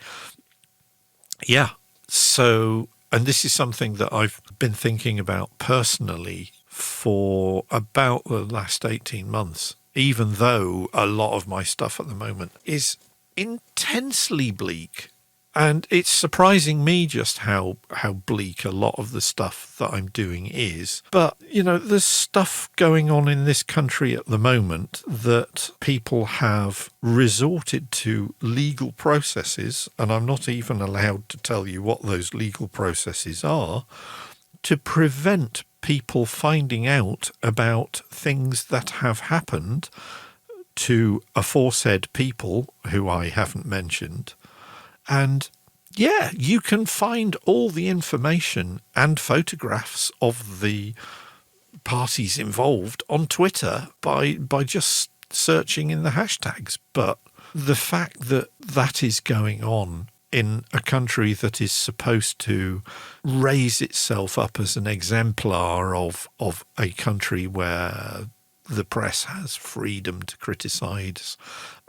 Yeah, so, and this is something that I've been thinking about personally for about the last 18 months, even though a lot of my stuff at the moment is intensely bleak. And it's surprising me just how bleak a lot of the stuff that I'm doing is. But, you know, there's stuff going on in this country at the moment that people have resorted to legal processes, and I'm not even allowed to tell you what those legal processes are, to prevent people finding out about things that have happened to aforesaid people who I haven't mentioned. And yeah, you can find all the information and photographs of the parties involved on Twitter by just searching in the hashtags. But the fact that that is going on in a country that is supposed to raise itself up as an exemplar of a country where the press has freedom to criticise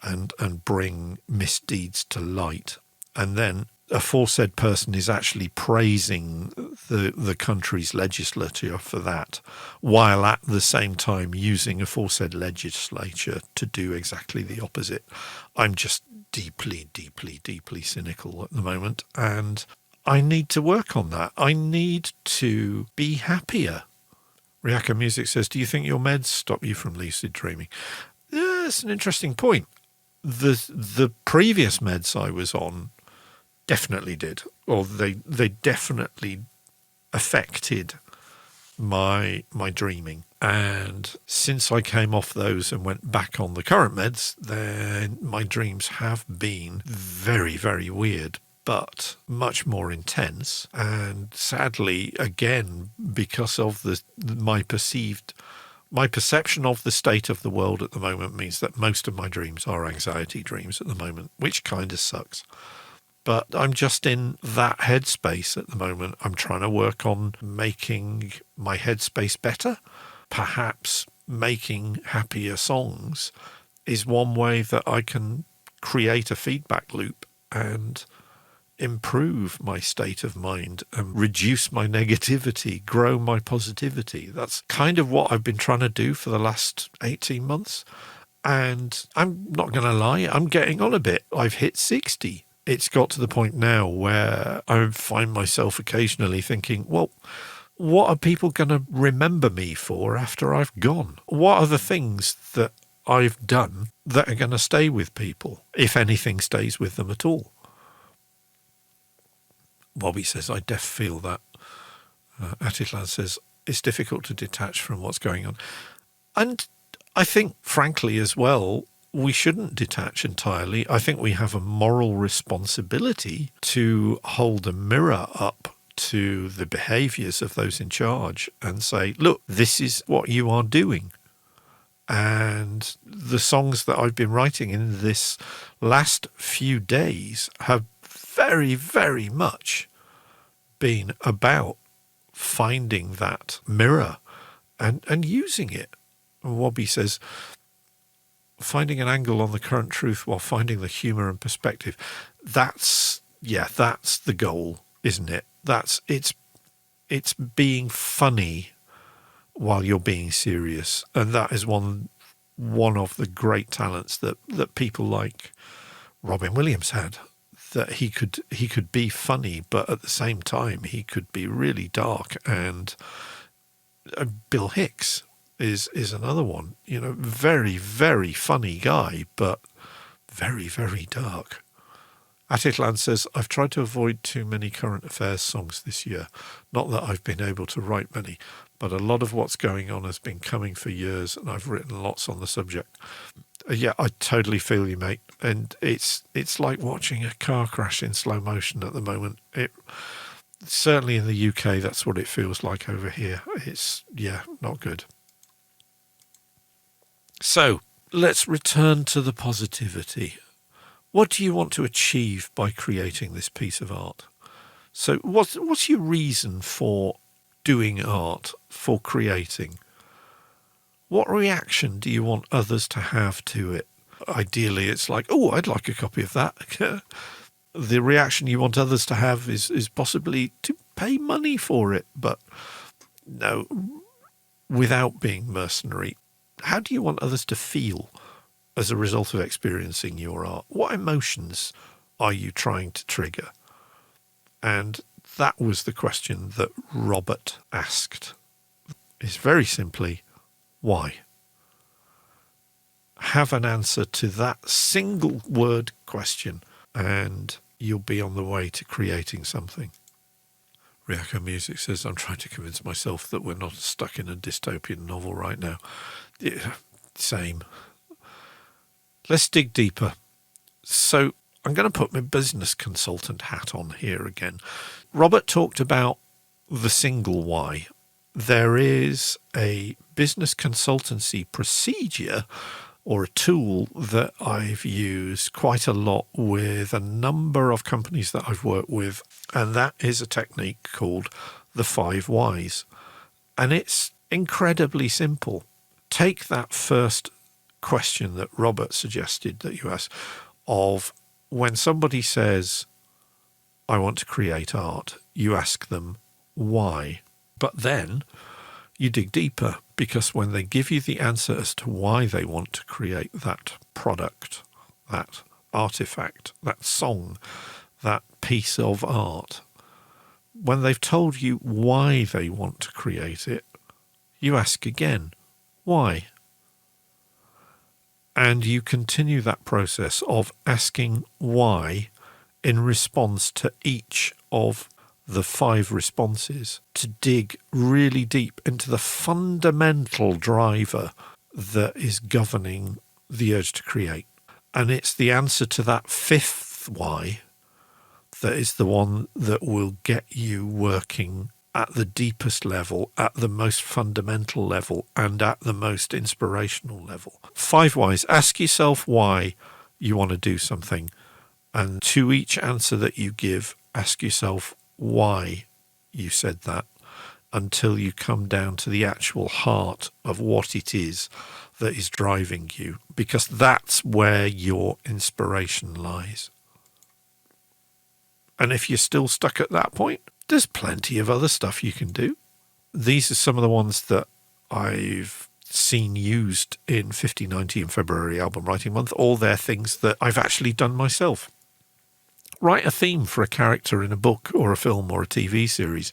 and bring misdeeds to light, and then a aforesaid person is actually praising the country's legislature for that, while at the same time using aforesaid legislature to do exactly the opposite. I'm just deeply, deeply, deeply cynical at the moment, and I need to work on that. I need to be happier. Ryako Music says, do you think your meds stop you from lucid dreaming? Yeah, that's an interesting point. The previous meds I was on definitely did, or they definitely affected my dreaming. And since I came off those and went back on the current meds, then my dreams have been very, very weird, but much more intense. And sadly, again, because of my perception of the state of the world at the moment means that most of my dreams are anxiety dreams at the moment, which kind of sucks. But I'm just in that headspace at the moment. I'm trying to work on making my headspace better. Perhaps making happier songs is one way that I can create a feedback loop and improve my state of mind and reduce my negativity, grow my positivity. That's kind of what I've been trying to do for the last 18 months. And I'm not going to lie, I'm getting on a bit. I've hit 60. It's got to the point now where I find myself occasionally thinking, well, what are people going to remember me for after I've gone? What are the things that I've done that are going to stay with people, if anything stays with them at all? Bobby says, I def feel that. Atitlan says, it's difficult to detach from what's going on. And I think, frankly, as well, we shouldn't detach entirely. I think we have a moral responsibility to hold a mirror up to the behaviours of those in charge and say, look, this is what you are doing. And the songs that I've been writing in this last few days have very, very much been about finding that mirror and using it. Wobby says, finding an angle on the current truth while finding the humour and perspective. That's the goal, isn't it? It's being funny while you're being serious. And that is one of the great talents that people like Robin Williams had, that he could be funny, but at the same time he could be really dark. And Bill Hicks is another one, very, very funny guy, but very, very dark. Atitlan says, I've tried to avoid too many current affairs songs this year. Not that I've been able to write many, but a lot of what's going on has been coming for years, and I've written lots on the subject. Yeah, I totally feel you, mate. And it's like watching a car crash in slow motion at the moment. Certainly in the UK, that's what it feels like over here. It's, not good. So let's return to the positivity. What do you want to achieve by creating this piece of art? So what's your reason for doing art, for creating? What reaction do you want others to have to it? Ideally, it's like, oh, I'd like a copy of that. The reaction you want others to have is possibly to pay money for it, but no, without being mercenary. How do you want others to feel as a result of experiencing your art? What emotions are you trying to trigger? And that was the question that Robert asked. It's very simply, why? Have an answer to that single word question and you'll be on the way to creating something. Ryako Music says, I'm trying to convince myself that we're not stuck in a dystopian novel right now. Yeah, same. Let's dig deeper. So I'm going to put my business consultant hat on here again. Robert talked about the single why. There is a business consultancy procedure or a tool that I've used quite a lot with a number of companies that I've worked with, and that is a technique called the 5 whys. And it's incredibly simple. Take that first question that Robert suggested that you ask, of when somebody says, I want to create art, you ask them why. But then you dig deeper, because when they give you the answer as to why they want to create that product, that artifact, that song, that piece of art, when they've told you why they want to create it, you ask again, why? And you continue that process of asking why in response to each of the 5 responses, to dig really deep into the fundamental driver that is governing the urge to create. And it's the answer to that 5th why that is the one that will get you working at the deepest level, at the most fundamental level, and at the most inspirational level. 5 whys. Ask yourself why you want to do something. And to each answer that you give, ask yourself why you said that, until you come down to the actual heart of what it is that is driving you, because that's where your inspiration lies. And if you're still stuck at that point, there's plenty of other stuff you can do. These are some of the ones that I've seen used in 50/90 and February album writing month. All they're things that I've actually done myself. Write a theme for a character in a book or a film or a TV series.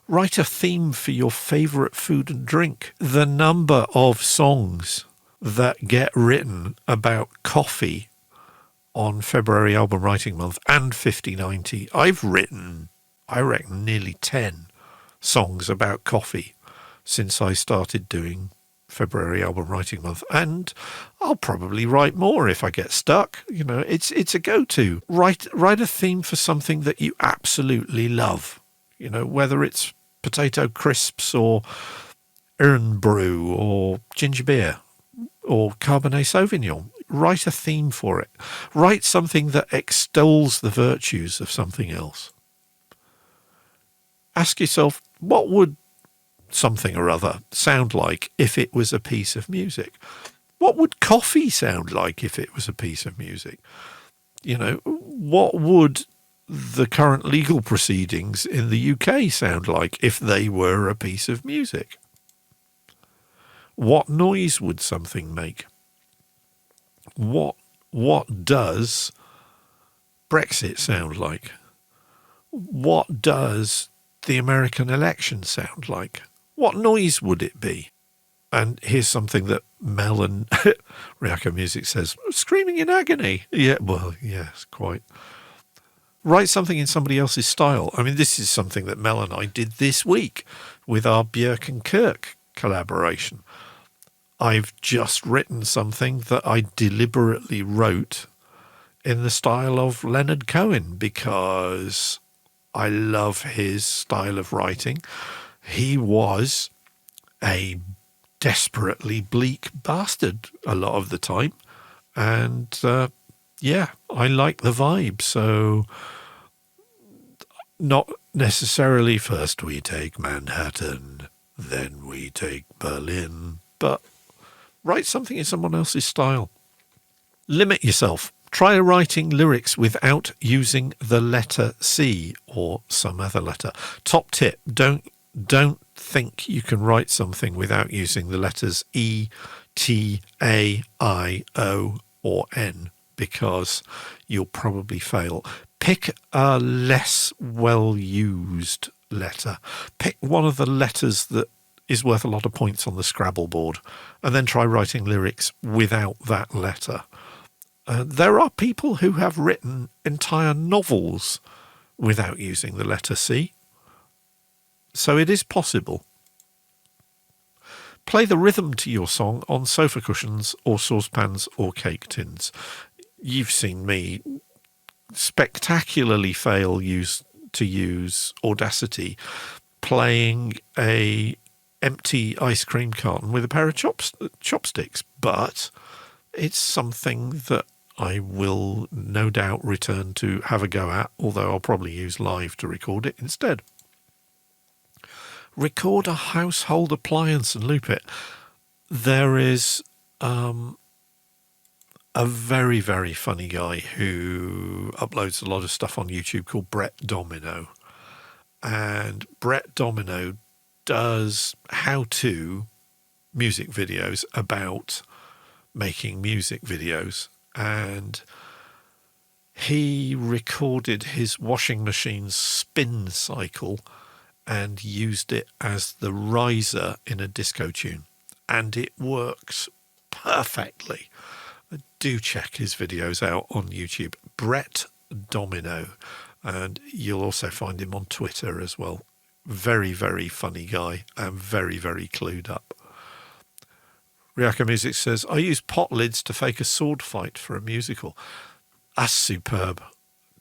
Write a theme for your favourite food and drink. The number of songs that get written about coffee on February album writing month and 50/90. I've written, I reckon, nearly 10 songs about coffee since I started doing February album writing month, and I'll probably write more if I get stuck. You know, it's a go-to. Write a theme for something that you absolutely love. You know, whether it's potato crisps or urn brew or ginger beer or Cabernet Sauvignon. Write a theme for it. Write something that extols the virtues of something else. Ask yourself, what would something or other sound like if it was a piece of music? What would coffee sound like if it was a piece of music? You know, what would the current legal proceedings in the UK sound like if they were a piece of music? What noise would something make? What does Brexit sound like? What does the American election sound like? What noise would it be? And here's something that Mel and Ryako Music says, screaming in agony. Yeah, well, yes, quite. Write something in somebody else's style. I mean, this is something that Mel and I did this week with our Björk and Kirk collaboration. I've just written something that I deliberately wrote in the style of Leonard Cohen because I love his style of writing. He was a desperately bleak bastard a lot of the time. And yeah, I like the vibe. So not necessarily first we take Manhattan, then we take Berlin, but write something in someone else's style. Limit yourself. Try writing lyrics without using the letter C or some other letter. Top tip, don't think you can write something without using the letters E, T, A, I, O or N, because you'll probably fail. Pick a less well-used letter. Pick one of the letters that is worth a lot of points on the Scrabble board, and then try writing lyrics without that letter. There are people who have written entire novels without using the letter C. So it is possible. Play the rhythm to your song on sofa cushions or saucepans or cake tins. You've seen me spectacularly fail to use Audacity playing a empty ice cream carton with a pair of chopsticks, but it's something that I will no doubt return to have a go at, although I'll probably use Live to record it instead. Record a household appliance and loop it. There is a very, very funny guy who uploads a lot of stuff on YouTube called Brett Domino. And Brett Domino does how-to music videos about making music videos. And he recorded his washing machine's spin cycle and used it as the riser in a disco tune. And it works perfectly. Do check his videos out on YouTube. Brett Domino. And you'll also find him on Twitter as well. Very, very funny guy and very, very clued up. Ryako Music says, I use pot lids to fake a sword fight for a musical. That's superb.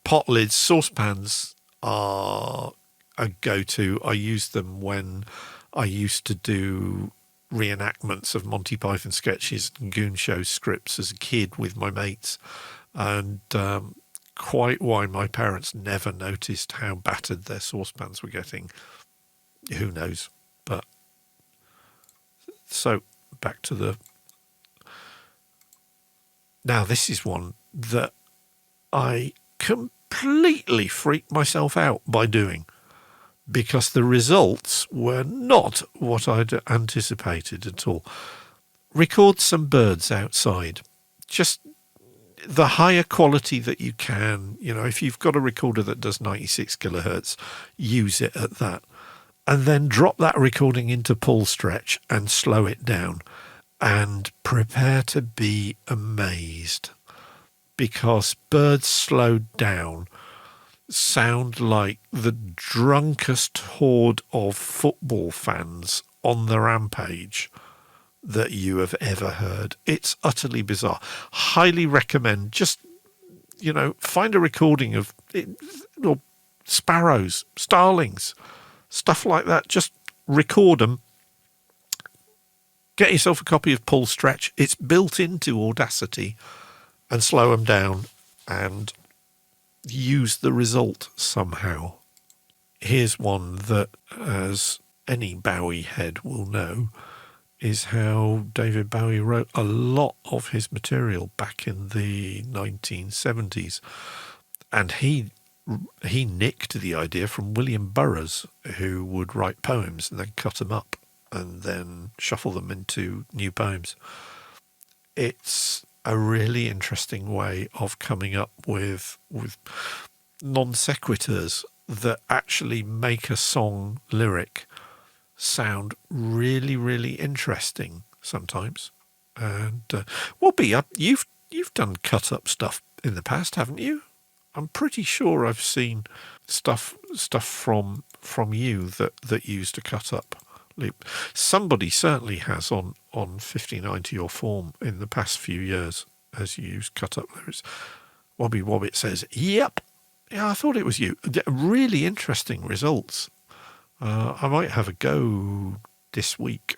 Pot lids, saucepans are a go-to. I used them when I used to do reenactments of Monty Python sketches and Goon Show scripts as a kid with my mates. And quite why my parents never noticed how battered their saucepans were getting, who knows. But so back to the... Now this is one that I completely freaked myself out by doing, because the results were not what I'd anticipated at all. Record some birds outside. Just the higher quality that you can. You know, if you've got a recorder that does 96 kilohertz, use it at that. And then drop that recording into pull stretch and slow it down. And prepare to be amazed. Because birds slowed down sound like the drunkest horde of football fans on the rampage that you have ever heard. It's utterly bizarre. Highly recommend, just, you know, find a recording of or sparrows, starlings, stuff like that. Just record them. Get yourself a copy of Pull Stretch. It's built into Audacity, and slow them down and use the result somehow. Here's one that, as any Bowie head will know, is how David Bowie wrote a lot of his material back in the 1970s. And he nicked the idea from William Burroughs, who would write poems and then cut them up and then shuffle them into new poems. It's a really interesting way of coming up with non sequiturs that actually make a song lyric sound really, really interesting sometimes. And you've done cut up stuff in the past, haven't you? I'm pretty sure I've seen stuff from you that used a cut up loop. Somebody certainly has on 5090 or Form in the past few years has used cut up lyrics. Wobby Wobbit says, yep. Yeah, I thought it was you. Really interesting results. I might have a go this week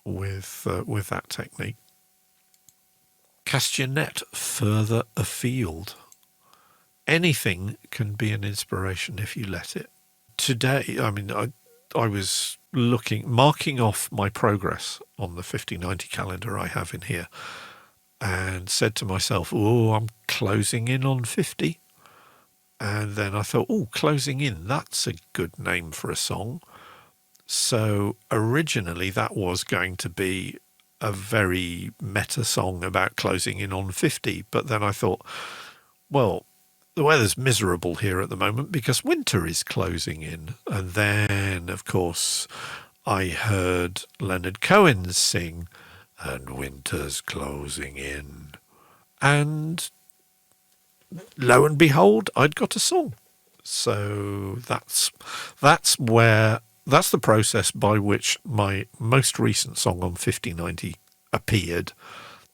with that technique. Cast your net further afield. Anything can be an inspiration if you let it. Today, I mean, I was marking off my progress on the 5090 calendar I have in here, and said to myself, oh, I'm closing in on 50. And then I thought, oh, closing in, that's a good name for a song. So originally that was going to be a very meta song about closing in on 50. But then I thought, well, the weather's miserable here at the moment because winter is closing in. And then, of course, I heard Leonard Cohen sing, and winter's closing in. And lo and behold, I'd got a song. So that's the process by which my most recent song on 5090 appeared.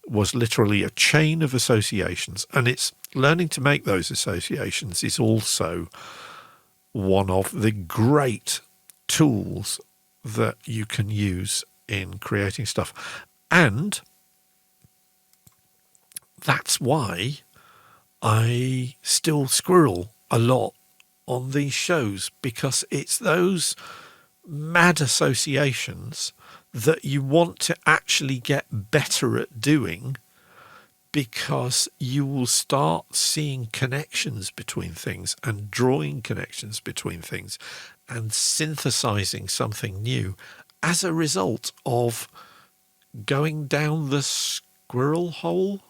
Was literally a chain of associations, and it's learning to make those associations is also one of the great tools that you can use in creating stuff. And that's why I still squirrel a lot on these shows, because it's those mad associations that you want to actually get better at doing, because you will start seeing connections between things and drawing connections between things and synthesizing something new as a result of going down the squirrel hole.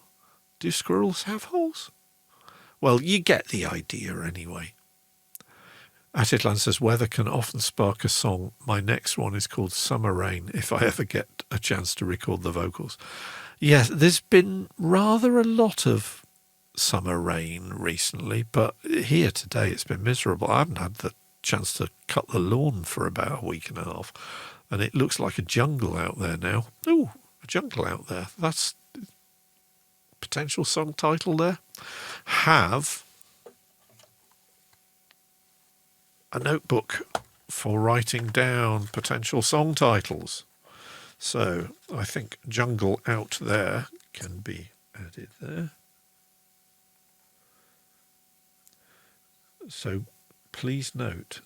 Do squirrels have holes? Well, you get the idea anyway. Atitlan says, weather can often spark a song. My next one is called Summer Rain, if I ever get a chance to record the vocals. Yes, there's been rather a lot of summer rain recently, but here today it's been miserable. I haven't had the chance to cut the lawn for about a week and a half, and it looks like a jungle out there now. Oh, a jungle out there. That's potential song title there. Have a notebook for writing down potential song titles. So I think Jungle Out There can be added there. So please note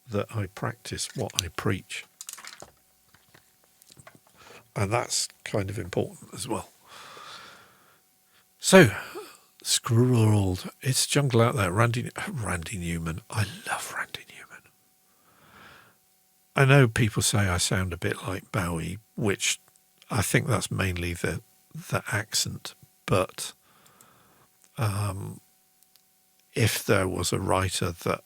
that I practice what I preach. And that's kind of important as well. So, Squirreled, it's Jungle Out There. Randy Newman. I love Randy Newman. I know people say I sound a bit like Bowie, which I think that's mainly the accent. But if there was a writer that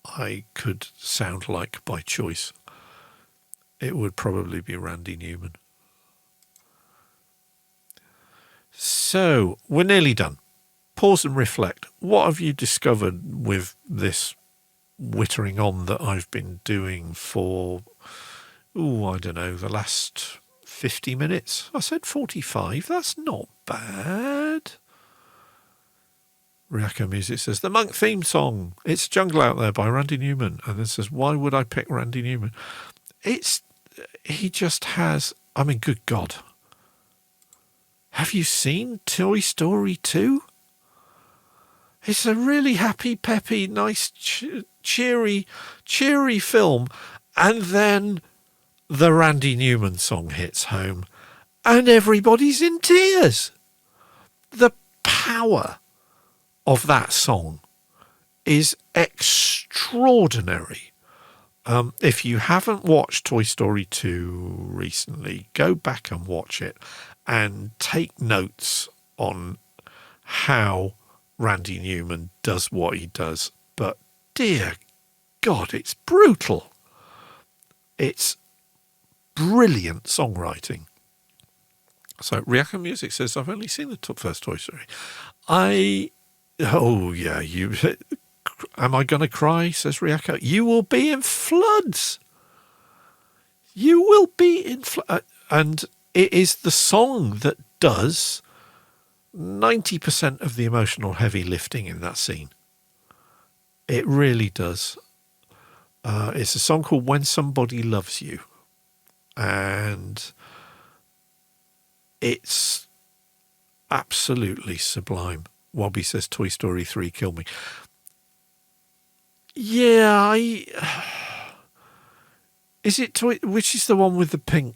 I could sound like by choice, it would probably be Randy Newman. So, we're nearly done. Pause and reflect. What have you discovered with this whittering on that I've been doing for, I don't know, the last 50 minutes? I said 45. That's not bad. Ryako Music says, the Monk theme song. It's Jungle Out There by Randy Newman. And then says, why would I pick Randy Newman? He just has, I mean, good God. Have you seen Toy Story 2? It's a really happy, peppy, nice, cheery film. And then the Randy Newman song hits home and everybody's in tears. The power of that song is extraordinary. If you haven't watched Toy Story 2 recently, go back and watch it and take notes on how Randy Newman does what he does. But dear God, it's brutal. It's brilliant songwriting. So Ryako Music says, I've only seen the first Toy Story. Am I going to cry, says Ryako. You will be in floods. You will be in floods. And it is the song that does 90% of the emotional heavy lifting in that scene. It really does. It's a song called When Somebody Loves You. And it's absolutely sublime. Wobby says Toy Story 3 killed me. Yeah, is it which is the one with the pink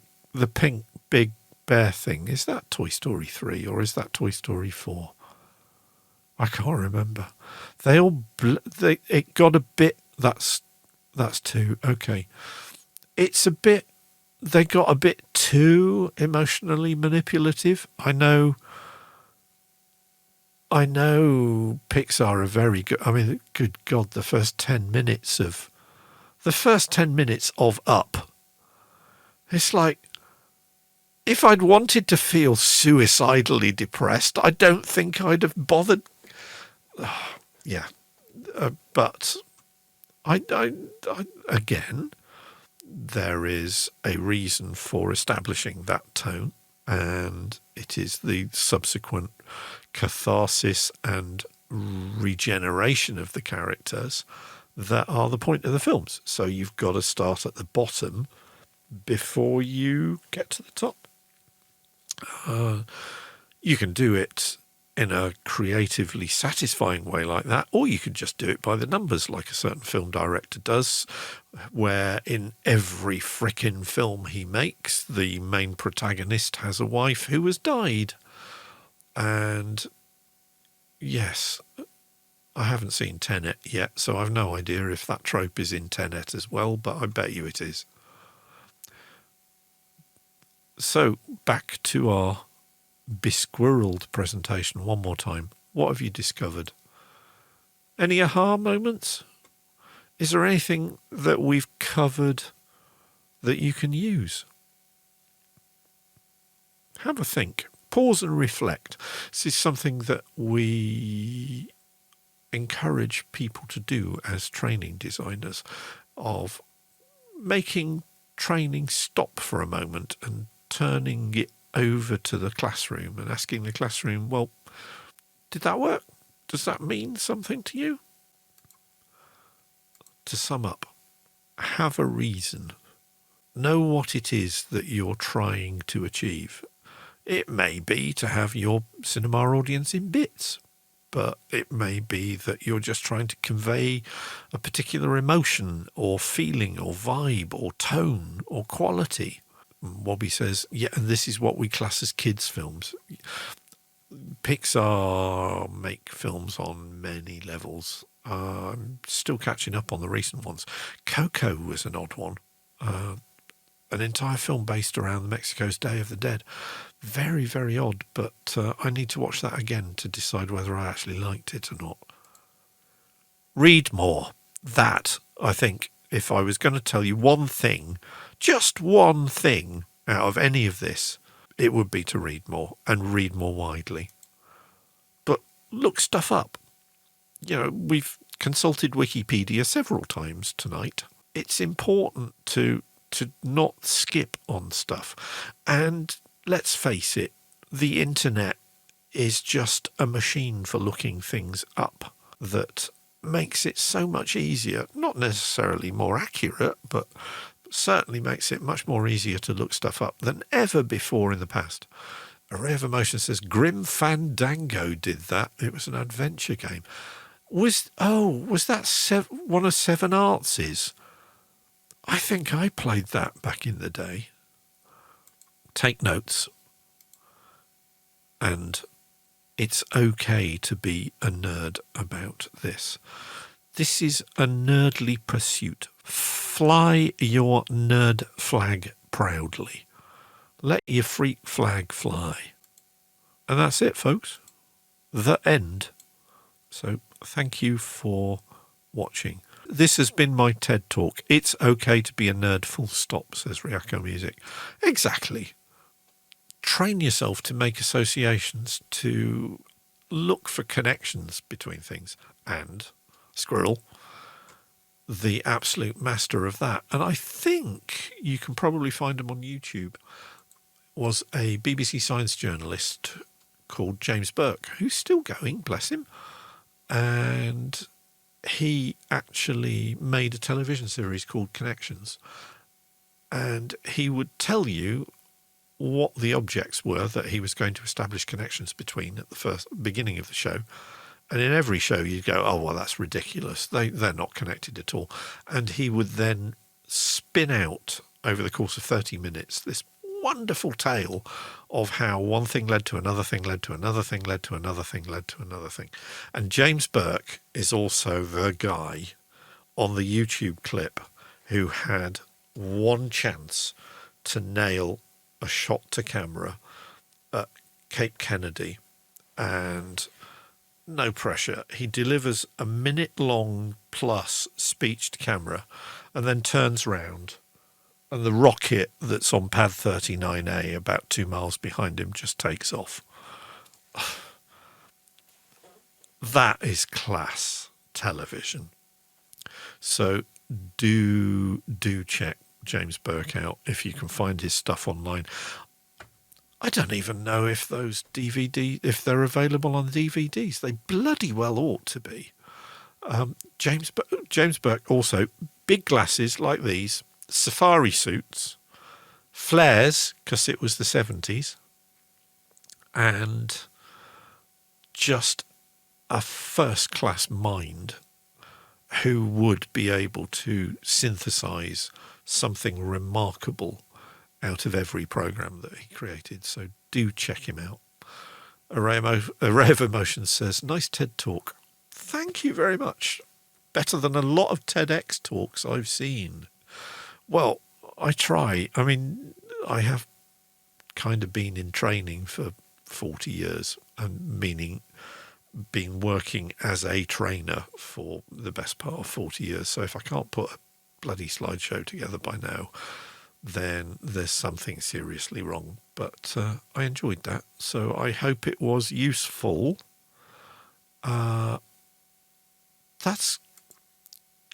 big bear thing? Is that Toy Story 3 or is that Toy Story 4? I can't remember. It got a bit. That's 2. Okay, it's a bit. They got a bit too emotionally manipulative. I know Pixar are very good. I mean, good God, the first 10 minutes of Up. It's like, if I'd wanted to feel suicidally depressed, I don't think I'd have bothered. But I again, there is a reason for establishing that tone, and it is the subsequent catharsis and regeneration of the characters that are the point of the films. So you've got to start at the bottom before you get to the top. You can do it in a creatively satisfying way like that, or you can just do it by the numbers like a certain film director does, where in every frickin' film he makes, the main protagonist has a wife who has died. And yes, I haven't seen Tenet yet, so I've no idea if that trope is in Tenet as well, but I bet you it is. So back to our besquirreled presentation one more time. What have you discovered? Any aha moments? Is there anything that we've covered that you can use? Have a think. Pause and reflect. This is something that we encourage people to do as training designers, of making training stop for a moment and turning it over to the classroom and asking the classroom, well, did that work? Does that mean something to you? To sum up, have a reason. Know what it is that you're trying to achieve. It may be to have your cinema audience in bits, but it may be that you're just trying to convey a particular emotion or feeling or vibe or tone or quality. Wobby says, yeah, and this is what we class as kids' films. Pixar make films on many levels. I'm still catching up on the recent ones. Coco was an odd one. An entire film based around Mexico's Day of the Dead. Very, very odd, but I need to watch that again to decide whether I actually liked it or not. Read more. That, I think, if I was going to tell you one thing, just one thing out of any of this, it would be to read more and read more widely. But look stuff up. You know, we've consulted Wikipedia several times tonight. It's important to not skip on stuff. And let's face it, the internet is just a machine for looking things up that makes it so much easier, not necessarily more accurate, but certainly makes it much more easier to look stuff up than ever before in the past. Array of Emotion says, Grim Fandango did that. It was an adventure game. Was that one of Seven Arts'? I think I played that back in the day. Take notes. And it's okay to be a nerd about this. This is a nerdly pursuit. Fly your nerd flag proudly. Let your freak flag fly. And that's it, folks. The end. So thank you for watching. This has been my TED Talk. It's okay to be a nerd, full stop, says Ryako Music. Exactly. Train yourself to make associations, to look for connections between things. And Squirrel, the absolute master of that, and I think you can probably find him on YouTube, was a BBC Science journalist called James Burke, who's still going, bless him. And he actually made a television series called Connections. And he would tell you what the objects were that he was going to establish connections between at the first beginning of the show. And in every show you'd go, oh, well, that's ridiculous. They're not connected at all. And he would then spin out over the course of 30 minutes this wonderful tale of how one thing led to another thing, led to another thing, led to another thing, led to another thing. And James Burke is also the guy on the YouTube clip who had one chance to nail a shot to camera at Cape Kennedy, and no pressure. He delivers a minute-long plus speech to camera and then turns round, and the rocket that's on pad 39A about 2 miles behind him just takes off. That is class television. So do check James Burke out if you can find his stuff online. I don't even know if those if they're available on DVDs. They bloody well ought to be. James Burke also, big glasses like these, safari suits, flares, because it was the 70s, and just a first-class mind who would be able to synthesize something remarkable out of every program that he created. So do check him out. Array of Emotion says, nice TED Talk. Thank you very much. Better than a lot of TEDx talks I've seen. Well, I try. I mean, I have kind of been in training for 40 years, and meaning been working as a trainer for the best part of 40 years. So if I can't put a bloody slideshow together by now, then there's something seriously wrong. But I enjoyed that. So I hope it was useful. That's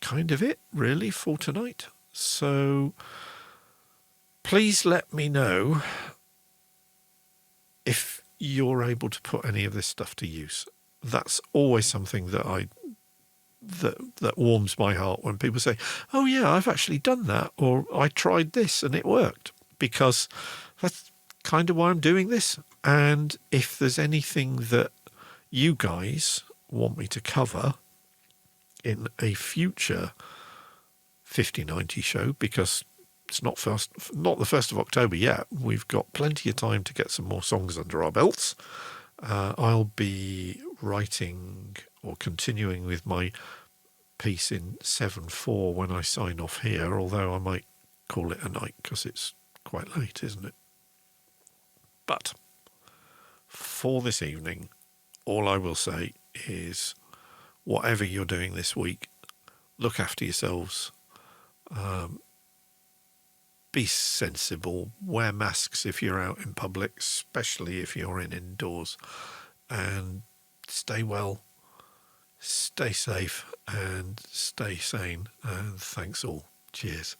kind of it, really, for tonight. So please let me know if you're able to put any of this stuff to use. That's always something that that warms my heart when people say, oh yeah, I've actually done that, or I tried this and it worked, because that's kind of why I'm doing this. And if there's anything that you guys want me to cover in a future 5090 show, because it's not the 1st of October yet, we've got plenty of time to get some more songs under our belts. I'll be writing or continuing with my piece in 7/4 when I sign off here, although I might call it a night because it's quite late, isn't it? But for this evening, all I will say is, whatever you're doing this week, look after yourselves. Be sensible. Wear masks if you're out in public, especially if you're indoors. And stay well, stay safe, and stay sane. And thanks all. Cheers.